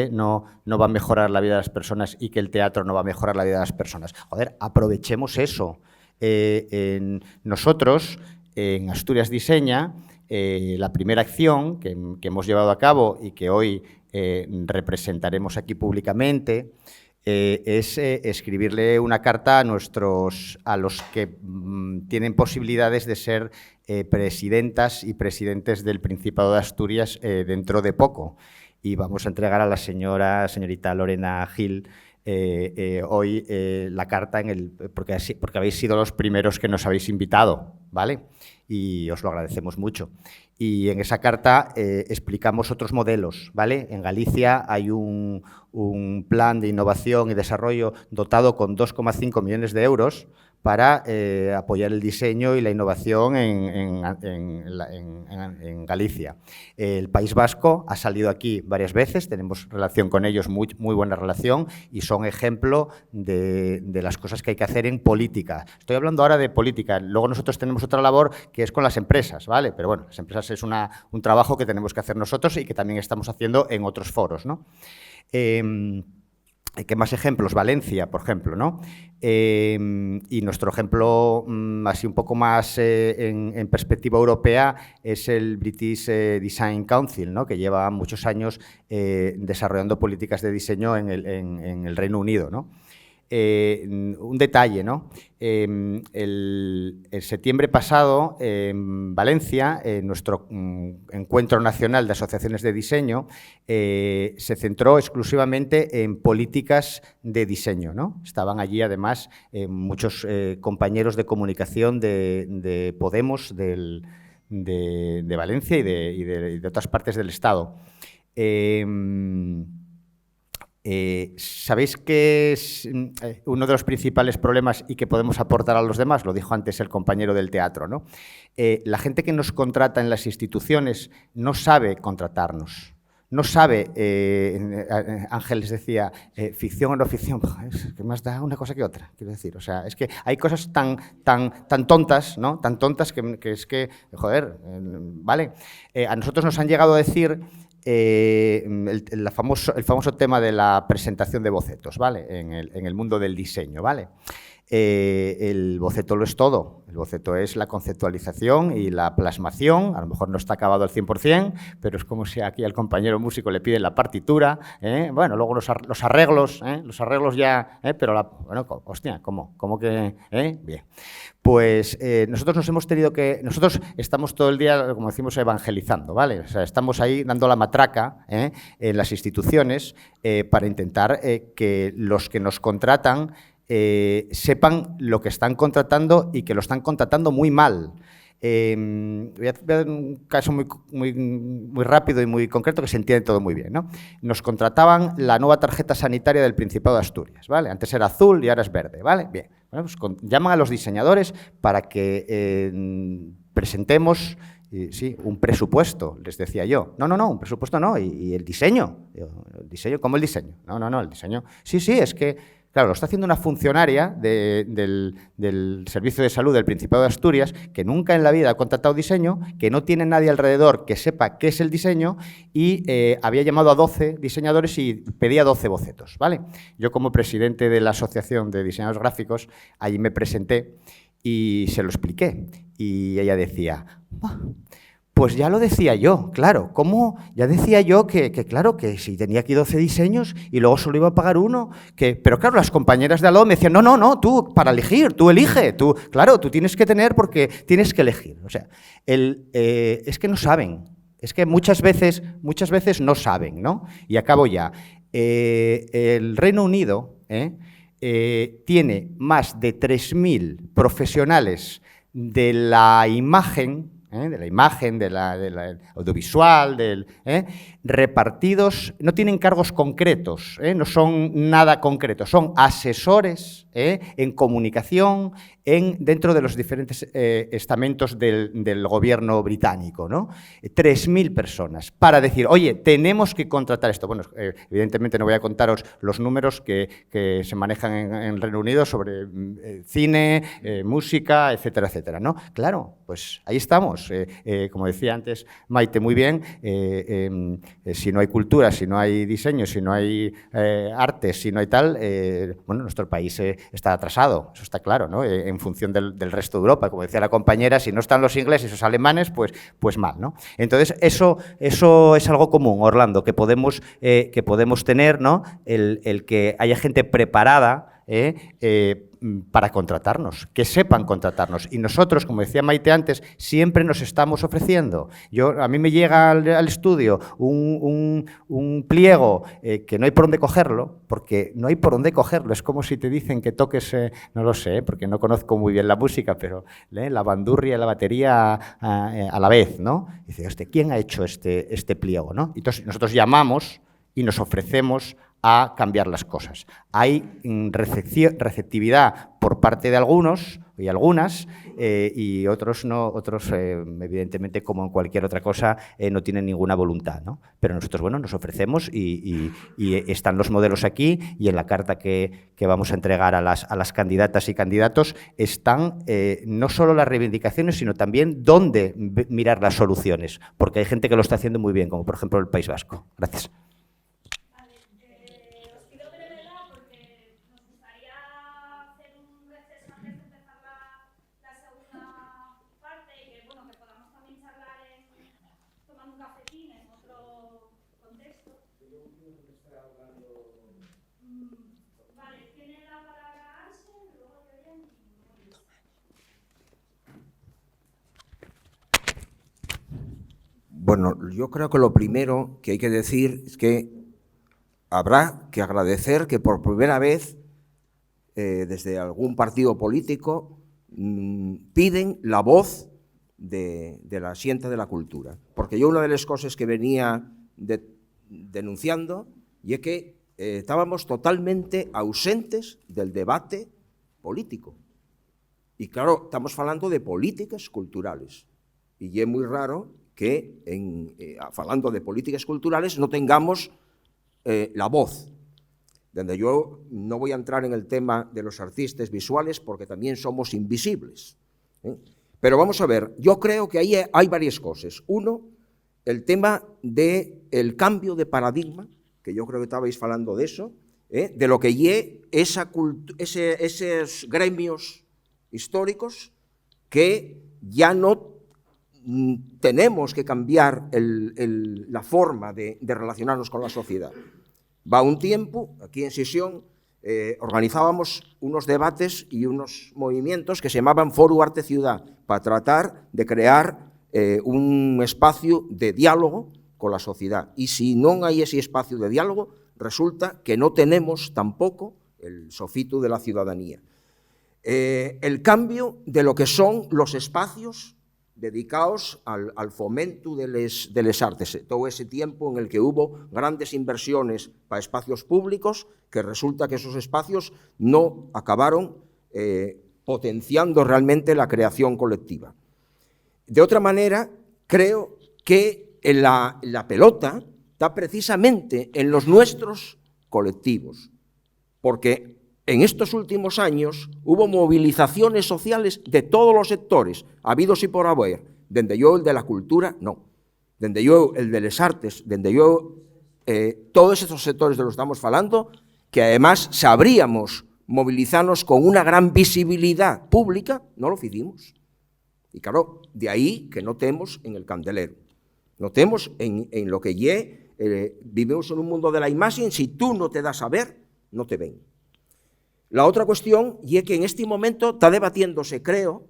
no va a mejorar la vida de las personas y que el teatro no va a mejorar la vida de las personas? Joder, aprovechemos eso. Nosotros, en Asturias Diseña, la primera acción que hemos llevado a cabo y que hoy representaremos aquí públicamente es escribirle una carta a los que tienen posibilidades de ser presidentas y presidentes del Principado de Asturias dentro de poco. Y vamos a entregar a la señorita Lorena Gil hoy la carta porque habéis sido los primeros que nos habéis invitado, ¿vale? Y os lo agradecemos mucho. Y en esa carta explicamos otros modelos, ¿vale? En Galicia hay un plan de innovación y desarrollo dotado con 2,5 millones de euros para apoyar el diseño y la innovación en Galicia. El País Vasco ha salido aquí varias veces, tenemos relación con ellos, muy buena relación, y son ejemplo de las cosas que hay que hacer en política. Estoy hablando ahora de política, luego nosotros tenemos otra labor que es con las empresas, ¿vale? Pero bueno, las empresas es un trabajo que tenemos que hacer nosotros y que también estamos haciendo en otros foros, ¿no? ¿Qué más ejemplos? Valencia, por ejemplo, ¿no? Y nuestro ejemplo, así un poco más en perspectiva europea, es el British Design Council, ¿no? Que lleva muchos años desarrollando políticas de diseño en el Reino Unido, ¿no? Un detalle, ¿no? El septiembre pasado, en Valencia, nuestro encuentro nacional de asociaciones de diseño se centró exclusivamente en políticas de diseño, ¿no? Estaban allí, además, muchos compañeros de comunicación de Podemos, de Valencia y de otras partes del Estado. ¿Sabéis qué es uno de los principales problemas y que podemos aportar a los demás? Lo dijo antes el compañero del teatro, ¿no? La gente que nos contrata en las instituciones no sabe contratarnos. No sabe, Ángeles decía, ficción o no ficción, es que más da una cosa que otra, quiero decir. O sea, es que hay cosas tan tontas, ¿no? Tan tontas que es que, joder, ¿vale? A nosotros nos han llegado a decir el famoso tema de la presentación de bocetos, ¿vale? En el mundo del diseño, ¿vale? El boceto lo es todo. El boceto es la conceptualización y la plasmación. A lo mejor no está acabado al 100%, pero es como si aquí al compañero músico le piden la partitura. Bueno, luego los arreglos ya... pero, bueno, hostia, ¿cómo que...? Bien. Pues nosotros nos hemos tenido que... Nosotros estamos todo el día, como decimos, evangelizando, ¿vale? O sea, estamos ahí dando la matraca en las instituciones para intentar que los que nos contratan sepan lo que están contratando y que lo están contratando muy mal. Voy a dar un caso muy rápido y muy concreto que se entiende todo muy bien, ¿no? Nos contrataban la nueva tarjeta sanitaria del Principado de Asturias, ¿vale? Antes era azul y ahora es verde, ¿vale? Bien. Bueno, pues llaman a los diseñadores para que presentemos sí, un presupuesto, les decía yo. No, un presupuesto no, y el diseño. ¿El diseño? ¿Cómo el diseño? No, el diseño. Sí, es que... Claro, lo está haciendo una funcionaria del Servicio de Salud del Principado de Asturias que nunca en la vida ha contratado diseño, que no tiene nadie alrededor que sepa qué es el diseño y había llamado a 12 diseñadores y pedía 12 bocetos, ¿vale? Yo como presidente de la Asociación de Diseñadores Gráficos, allí me presenté y se lo expliqué y ella decía... Pues ya lo decía yo, claro. ¿Cómo? Ya decía yo que claro, que si tenía aquí 12 diseños y luego solo iba a pagar uno. Pero claro, las compañeras de al lado me decían, no, tú, para elegir, tú elige. Claro, tú tienes que tener porque tienes que elegir. O sea, es que no saben. Es que muchas veces no saben, ¿no? Y acabo ya. El Reino Unido tiene más de 3.000 profesionales de la imagen, del audiovisual, repartidos, no tienen cargos concretos, no son nada concretos, son asesores en comunicación dentro de los diferentes estamentos del gobierno británico, ¿no? 3.000 personas para decir, oye, tenemos que contratar esto. Bueno, evidentemente no voy a contaros los números que se manejan en el Reino Unido sobre cine, música, etcétera, etcétera, ¿no? Claro, pues ahí estamos. Como decía antes Maite muy bien, si no hay cultura, si no hay diseño, si no hay arte, si no hay tal, bueno, nuestro país está atrasado, eso está claro, ¿no? En función del resto de Europa. Como decía la compañera, si no están los ingleses o los alemanes, pues mal, ¿no? Entonces, eso es algo común, Orlando, que podemos tener, ¿no? El que haya gente preparada para contratarnos, que sepan contratarnos. Y nosotros, como decía Maite antes, siempre nos estamos ofreciendo. A mí me llega al estudio un pliego que no hay por dónde cogerlo, porque no hay por dónde cogerlo. Es como si te dicen que toques, no lo sé, porque no conozco muy bien la música, pero la bandurria y la batería a la vez, ¿no? Y dice, hostia, ¿quién ha hecho este pliego, ¿no? Entonces nosotros llamamos y nos ofrecemos a cambiar las cosas. Hay receptividad por parte de algunos y algunas y otros no, otros evidentemente como en cualquier otra cosa no tienen ninguna voluntad, ¿no? Pero nosotros, bueno, nos ofrecemos y están los modelos aquí y en la carta que vamos a entregar a las candidatas y candidatos están no solo las reivindicaciones, sino también dónde mirar las soluciones, porque hay gente que lo está haciendo muy bien, como por ejemplo el País Vasco. Gracias. Bueno, yo creo que lo primero que hay que decir es que habrá que agradecer que por primera vez desde algún partido político piden la voz de la xente de la cultura. Porque yo una de las cosas que venía denunciando y es que estábamos totalmente ausentes del debate político. Y claro, estamos falando de políticas culturales. Y é moi raro que, falando de políticas culturales, no tengamos la voz. Donde yo no voy a entrar en el tema de los artistas visuales porque también somos invisibles. Pero vamos a ver, yo creo que ahí hay varias cosas. Uno, el tema del cambio de paradigma, que yo creo que estabais falando de eso, de lo que esos gremios históricos que ya no tenemos que cambiar la forma de relacionarnos con la sociedad. Va un tiempo, aquí en Sisión, organizábamos unos debates y unos movimientos que se llamaban Foro Arte Ciudad, para tratar de crear un espacio de diálogo con la sociedad. Y si no hay ese espacio de diálogo, resulta que no tenemos tampoco el sofito de la ciudadanía. El cambio de lo que son los espacios dedicados al fomento de les artes. Todo ese tiempo en el que hubo grandes inversiones para espacios públicos, que resulta que esos espacios no acabaron potenciando realmente la creación colectiva. De otra manera, creo que la pelota está precisamente en los nuestros colectivos, porque en estos últimos años hubo movilizaciones sociales de todos los sectores, habidos y por haber, dende yo el de la cultura, no, dende yo el de les artes, dende yo todos estos sectores de los que estamos falando, que además sabríamos movilizarnos con una gran visibilidad pública, no lo hicimos. Y claro, de ahí que no temos en el candelero, no temos en lo que vivimos en un mundo de la imagen, si tú no te das a ver, no te ven. La otra cuestión es que en este momento está debatiéndose, creo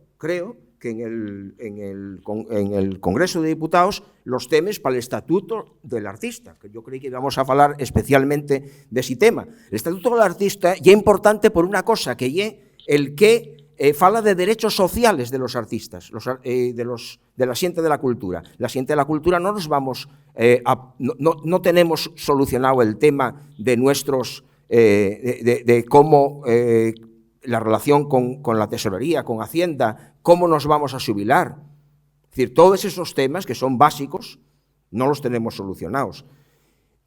que en el Congreso de Diputados los temas para el Estatuto del Artista, que yo creí que íbamos a hablar especialmente de ese tema. El Estatuto del Artista es importante por una cosa, que es el que fala de derechos sociales de los artistas, de la xente de la cultura. La xente de la cultura no tenemos solucionado el tema de nuestros de cómo la relación con la tesorería, con Hacienda, cómo nos vamos a jubilar. Es decir, todos esos temas que son básicos no los tenemos solucionados.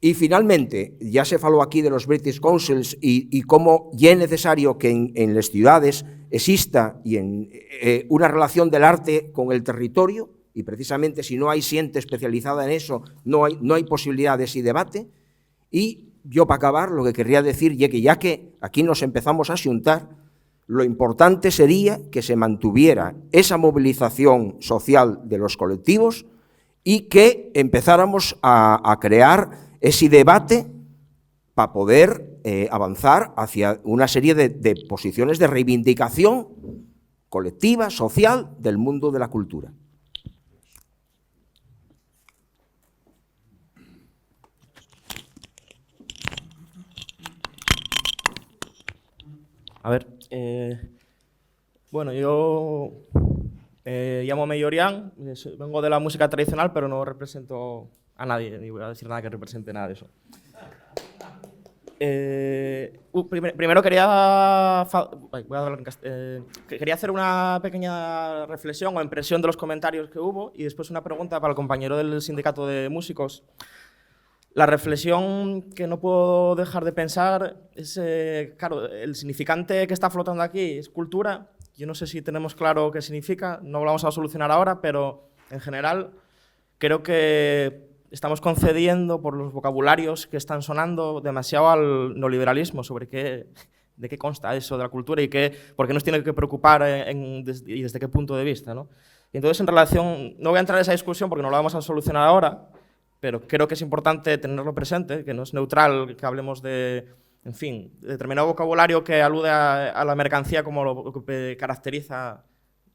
Y finalmente, ya se faló aquí de los British Councils y cómo ya es necesario que en las ciudades exista una relación del arte con el territorio, y precisamente si no hay xente especializada en eso, no hay posibilidad de ese debate. Y yo, para acabar, lo que querría decir es que ya que aquí nos empezamos a xuntar, lo importante sería que se mantuviera esa movilización social de los colectivos y que empezáramos a crear ese debate para poder avanzar hacia una serie de posiciones de reivindicación colectiva, social, del mundo de la cultura. A ver, bueno, yo llamo Yorián, vengo de la música tradicional, pero no represento a nadie, ni voy a decir nada que represente nada de eso. Primero quería hacer una pequeña reflexión o impresión de los comentarios que hubo y después una pregunta para el compañero del sindicato de músicos. La reflexión que no puedo dejar de pensar es, claro, el significante que está flotando aquí es cultura. Yo no sé si tenemos claro qué significa, no lo vamos a solucionar ahora, pero en general creo que estamos concediendo por los vocabularios que están sonando demasiado al neoliberalismo sobre de qué consta eso de la cultura y por qué nos tiene que preocupar y desde qué punto de vista, ¿no? Y entonces, en relación, no voy a entrar en esa discusión porque no la vamos a solucionar ahora, pero creo que es importante tenerlo presente, que no es neutral que hablemos de, en fin, determinado vocabulario que alude a la mercancía como lo que caracteriza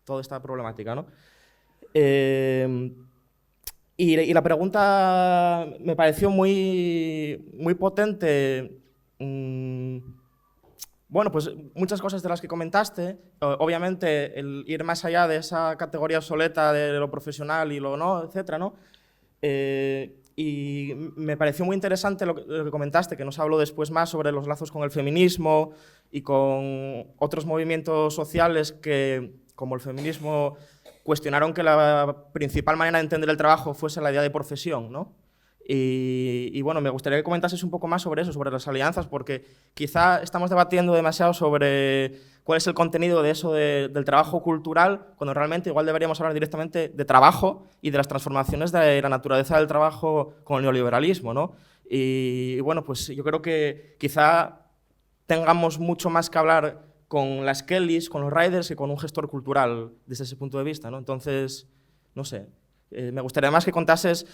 toda esta problemática, ¿no? Y la pregunta me pareció muy potente. Bueno, pues muchas cosas de las que comentaste, obviamente el ir más allá de esa categoría obsoleta de lo profesional y lo no, etcétera, ¿no? Y me pareció muy interesante lo que comentaste, que nos habló después más sobre los lazos con el feminismo y con otros movimientos sociales que, como el feminismo, cuestionaron que la principal manera de entender el trabajo fuese la idea de profesión, ¿no? Y bueno, me gustaría que comentases un poco más sobre eso, sobre las alianzas, porque quizá estamos debatiendo demasiado sobre cuál es el contenido de eso del trabajo cultural, cuando realmente igual deberíamos hablar directamente de trabajo y de las transformaciones de la naturaleza del trabajo con el neoliberalismo, ¿no? Y bueno, pues yo creo que quizá tengamos mucho más que hablar con las Kellys, con los Riders y con un gestor cultural desde ese punto de vista, ¿no? Entonces, no sé, me gustaría más que contases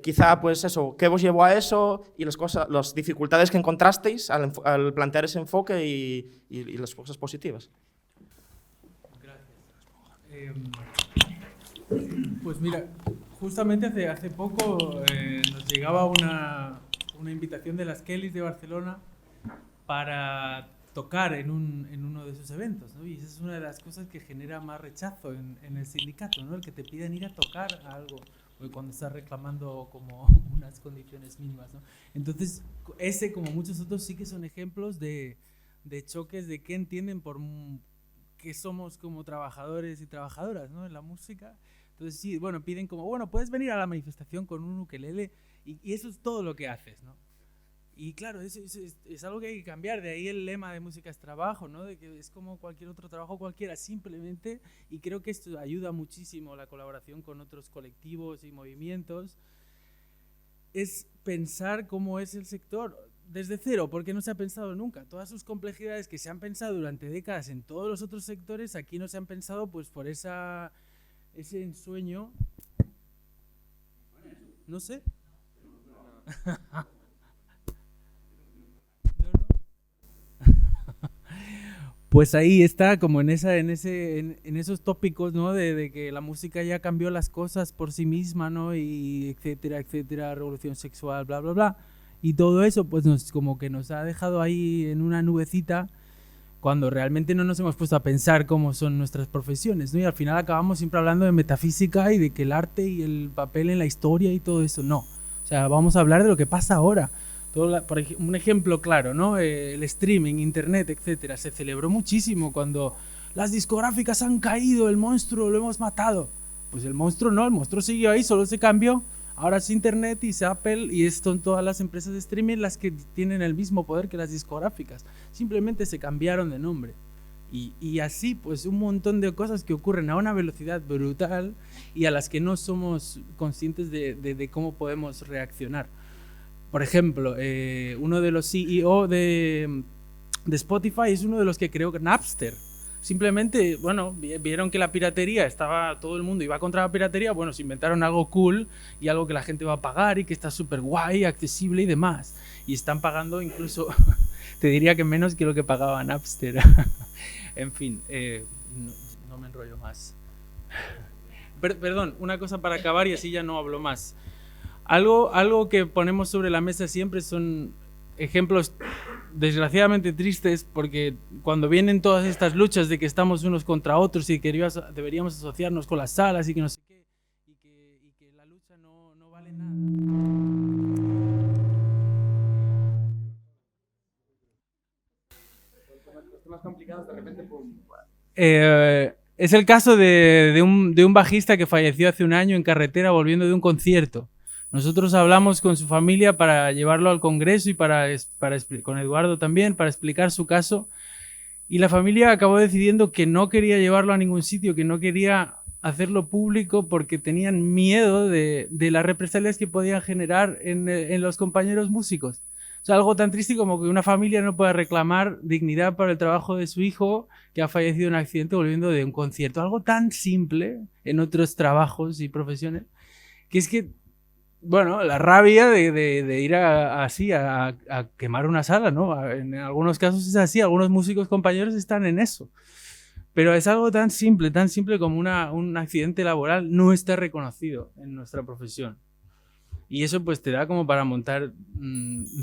quizá pues eso, qué os llevó a eso y las dificultades que encontrasteis al plantear ese enfoque y las cosas positivas. Pues mira, justamente hace poco nos llegaba una invitación de las Kellys de Barcelona para tocar en uno de esos eventos, ¿no? Y esa es una de las cosas que genera más rechazo en el sindicato, ¿no? El que te piden ir a tocar a algo cuando estás reclamando como unas condiciones mínimas, ¿no? Entonces, ese, como muchos otros, sí que son ejemplos de choques de qué entienden por qué somos como trabajadores y trabajadoras, ¿no? En la música. Entonces, sí, bueno, piden como, bueno, puedes venir a la manifestación con un ukelele y eso es todo lo que haces, ¿no? Y claro, eso es algo que hay que cambiar, de ahí el lema de música es trabajo, ¿no? De que es como cualquier otro trabajo cualquiera, simplemente, y creo que esto ayuda muchísimo la colaboración con otros colectivos y movimientos, es pensar cómo es el sector desde cero, porque no se ha pensado nunca. Todas sus complejidades que se han pensado durante décadas en todos los otros sectores, aquí no se han pensado pues por ese ensueño. No sé. Pues ahí está, como en esos tópicos, ¿no? De que la música ya cambió las cosas por sí misma, ¿no? Y etcétera, etcétera, revolución sexual, bla, bla, bla. Y todo eso, pues como que nos ha dejado ahí en una nubecita cuando realmente no nos hemos puesto a pensar cómo son nuestras profesiones, ¿no? Y al final acabamos siempre hablando de metafísica y de que el arte y el papel en la historia y todo eso, no. O sea, vamos a hablar de lo que pasa ahora. Por un ejemplo claro, ¿no? El streaming, internet, etcétera, se celebró muchísimo cuando las discográficas han caído, el monstruo lo hemos matado. Pues el monstruo no, el monstruo siguió ahí, solo se cambió. Ahora es internet y es Apple y son todas las empresas de streaming las que tienen el mismo poder que las discográficas. Simplemente se cambiaron de nombre. Y así, pues un montón de cosas que ocurren a una velocidad brutal y a las que no somos conscientes de cómo podemos reaccionar. Por ejemplo, uno de los CEO de Spotify es uno de los que creó Napster. Simplemente, bueno, vieron que la piratería todo el mundo iba contra la piratería, bueno, se inventaron algo cool y algo que la gente va a pagar y que está súper guay, accesible y demás. Y están pagando incluso, te diría que menos que lo que pagaba Napster. En fin, no me enrollo más. Perdón, una cosa para acabar y así ya no hablo más. Algo que ponemos sobre la mesa siempre son ejemplos desgraciadamente tristes, porque cuando vienen todas estas luchas de que estamos unos contra otros y que deberíamos asociarnos con las salas y que no sé qué, y que la lucha no vale nada. Es el caso de un bajista que falleció hace un año en carretera volviendo de un concierto. Nosotros hablamos con su familia para llevarlo al Congreso y con Eduardo también, para explicar su caso. Y la familia acabó decidiendo que no quería llevarlo a ningún sitio, que no quería hacerlo público porque tenían miedo de las represalias que podían generar en los compañeros músicos. O sea, algo tan triste como que una familia no pueda reclamar dignidad para el trabajo de su hijo que ha fallecido en un accidente volviendo de un concierto. Algo tan simple en otros trabajos y profesiones, que es que, bueno, la rabia de ir así a quemar una sala, ¿no? En algunos casos es así, algunos músicos compañeros están en eso. Pero es algo tan simple como un accidente laboral, no está reconocido en nuestra profesión. Y eso pues te da como para montar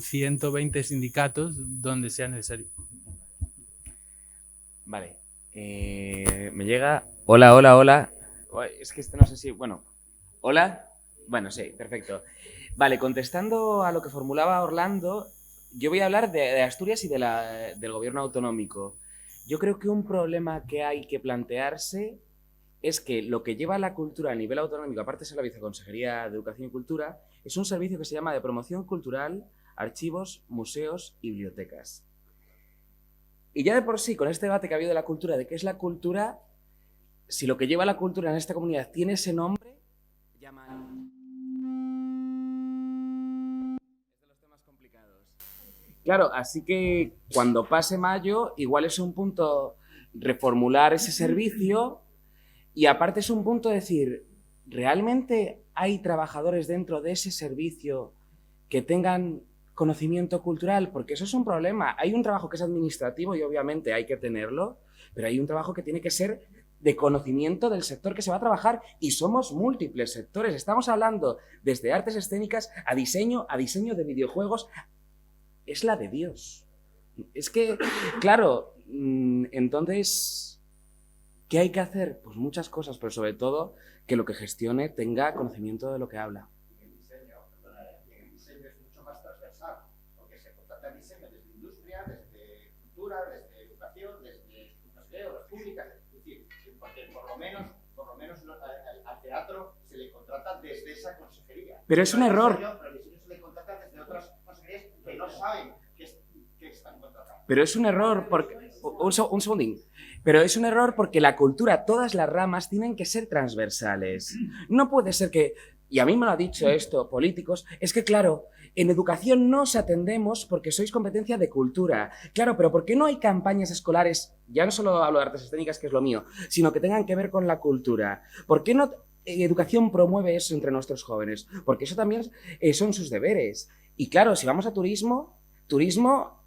120 sindicatos donde sea necesario. Vale. Me llega... Hola. Es que no sé si... Bueno. ¿Hola? Bueno, sí, perfecto. Vale, contestando a lo que formulaba Orlando, yo voy a hablar de Asturias y del gobierno autonómico. Yo creo que un problema que hay que plantearse es que lo que lleva la cultura a nivel autonómico, aparte de ser la Viceconsejería de Educación y Cultura, es un servicio que se llama de promoción cultural, archivos, museos y bibliotecas. Y ya de por sí, con este debate que ha habido de la cultura, de qué es la cultura, si lo que lleva la cultura en esta comunidad tiene ese nombre, llaman... Es de los temas complicados. Claro, así que cuando pase mayo, igual es un punto reformular ese servicio y aparte es un punto decir, ¿realmente hay trabajadores dentro de ese servicio que tengan conocimiento cultural? Porque eso es un problema. Hay un trabajo que es administrativo y obviamente hay que tenerlo, pero hay un trabajo que tiene que ser de conocimiento del sector que se va a trabajar y somos múltiples sectores. Estamos hablando desde artes escénicas a diseño de videojuegos. Es la de Dios. Es que, claro, entonces, ¿qué hay que hacer? Pues muchas cosas, pero sobre todo que lo que gestione tenga conocimiento de lo que habla. El diseño es mucho más transversal, porque se contrata diseño desde industria, desde cultura, desde educación, desde obras públicas, es decir, porque por lo menos al teatro se le contrata desde esa consejería. Pero es un error. Pero el diseño se le contrata desde otras consejerías que no saben que están contratando. Pero es un error porque... Un segundín. Pero es un error porque la cultura, todas las ramas tienen que ser transversales. No puede ser que, y a mí me lo ha dicho esto, políticos, es que claro, en educación no os atendemos porque sois competencia de cultura. Claro, pero ¿por qué no hay campañas escolares, ya no solo hablo de artes escénicas, que es lo mío, sino que tengan que ver con la cultura? ¿Por qué no educación promueve eso entre nuestros jóvenes? Porque eso también son sus deberes. Y claro, si vamos a turismo,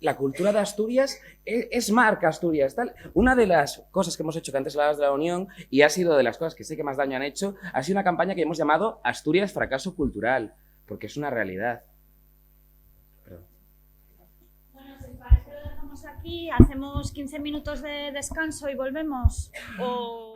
la cultura de Asturias es marca Asturias. Tal. Una de las cosas que hemos hecho, que antes hablabas de la Unión, y ha sido de las cosas que sé que más daño han hecho, ha sido una campaña que hemos llamado Asturias Fracaso Cultural, porque es una realidad. Perdón. Bueno, si parece lo dejamos aquí, hacemos 15 minutos de descanso y volvemos. O...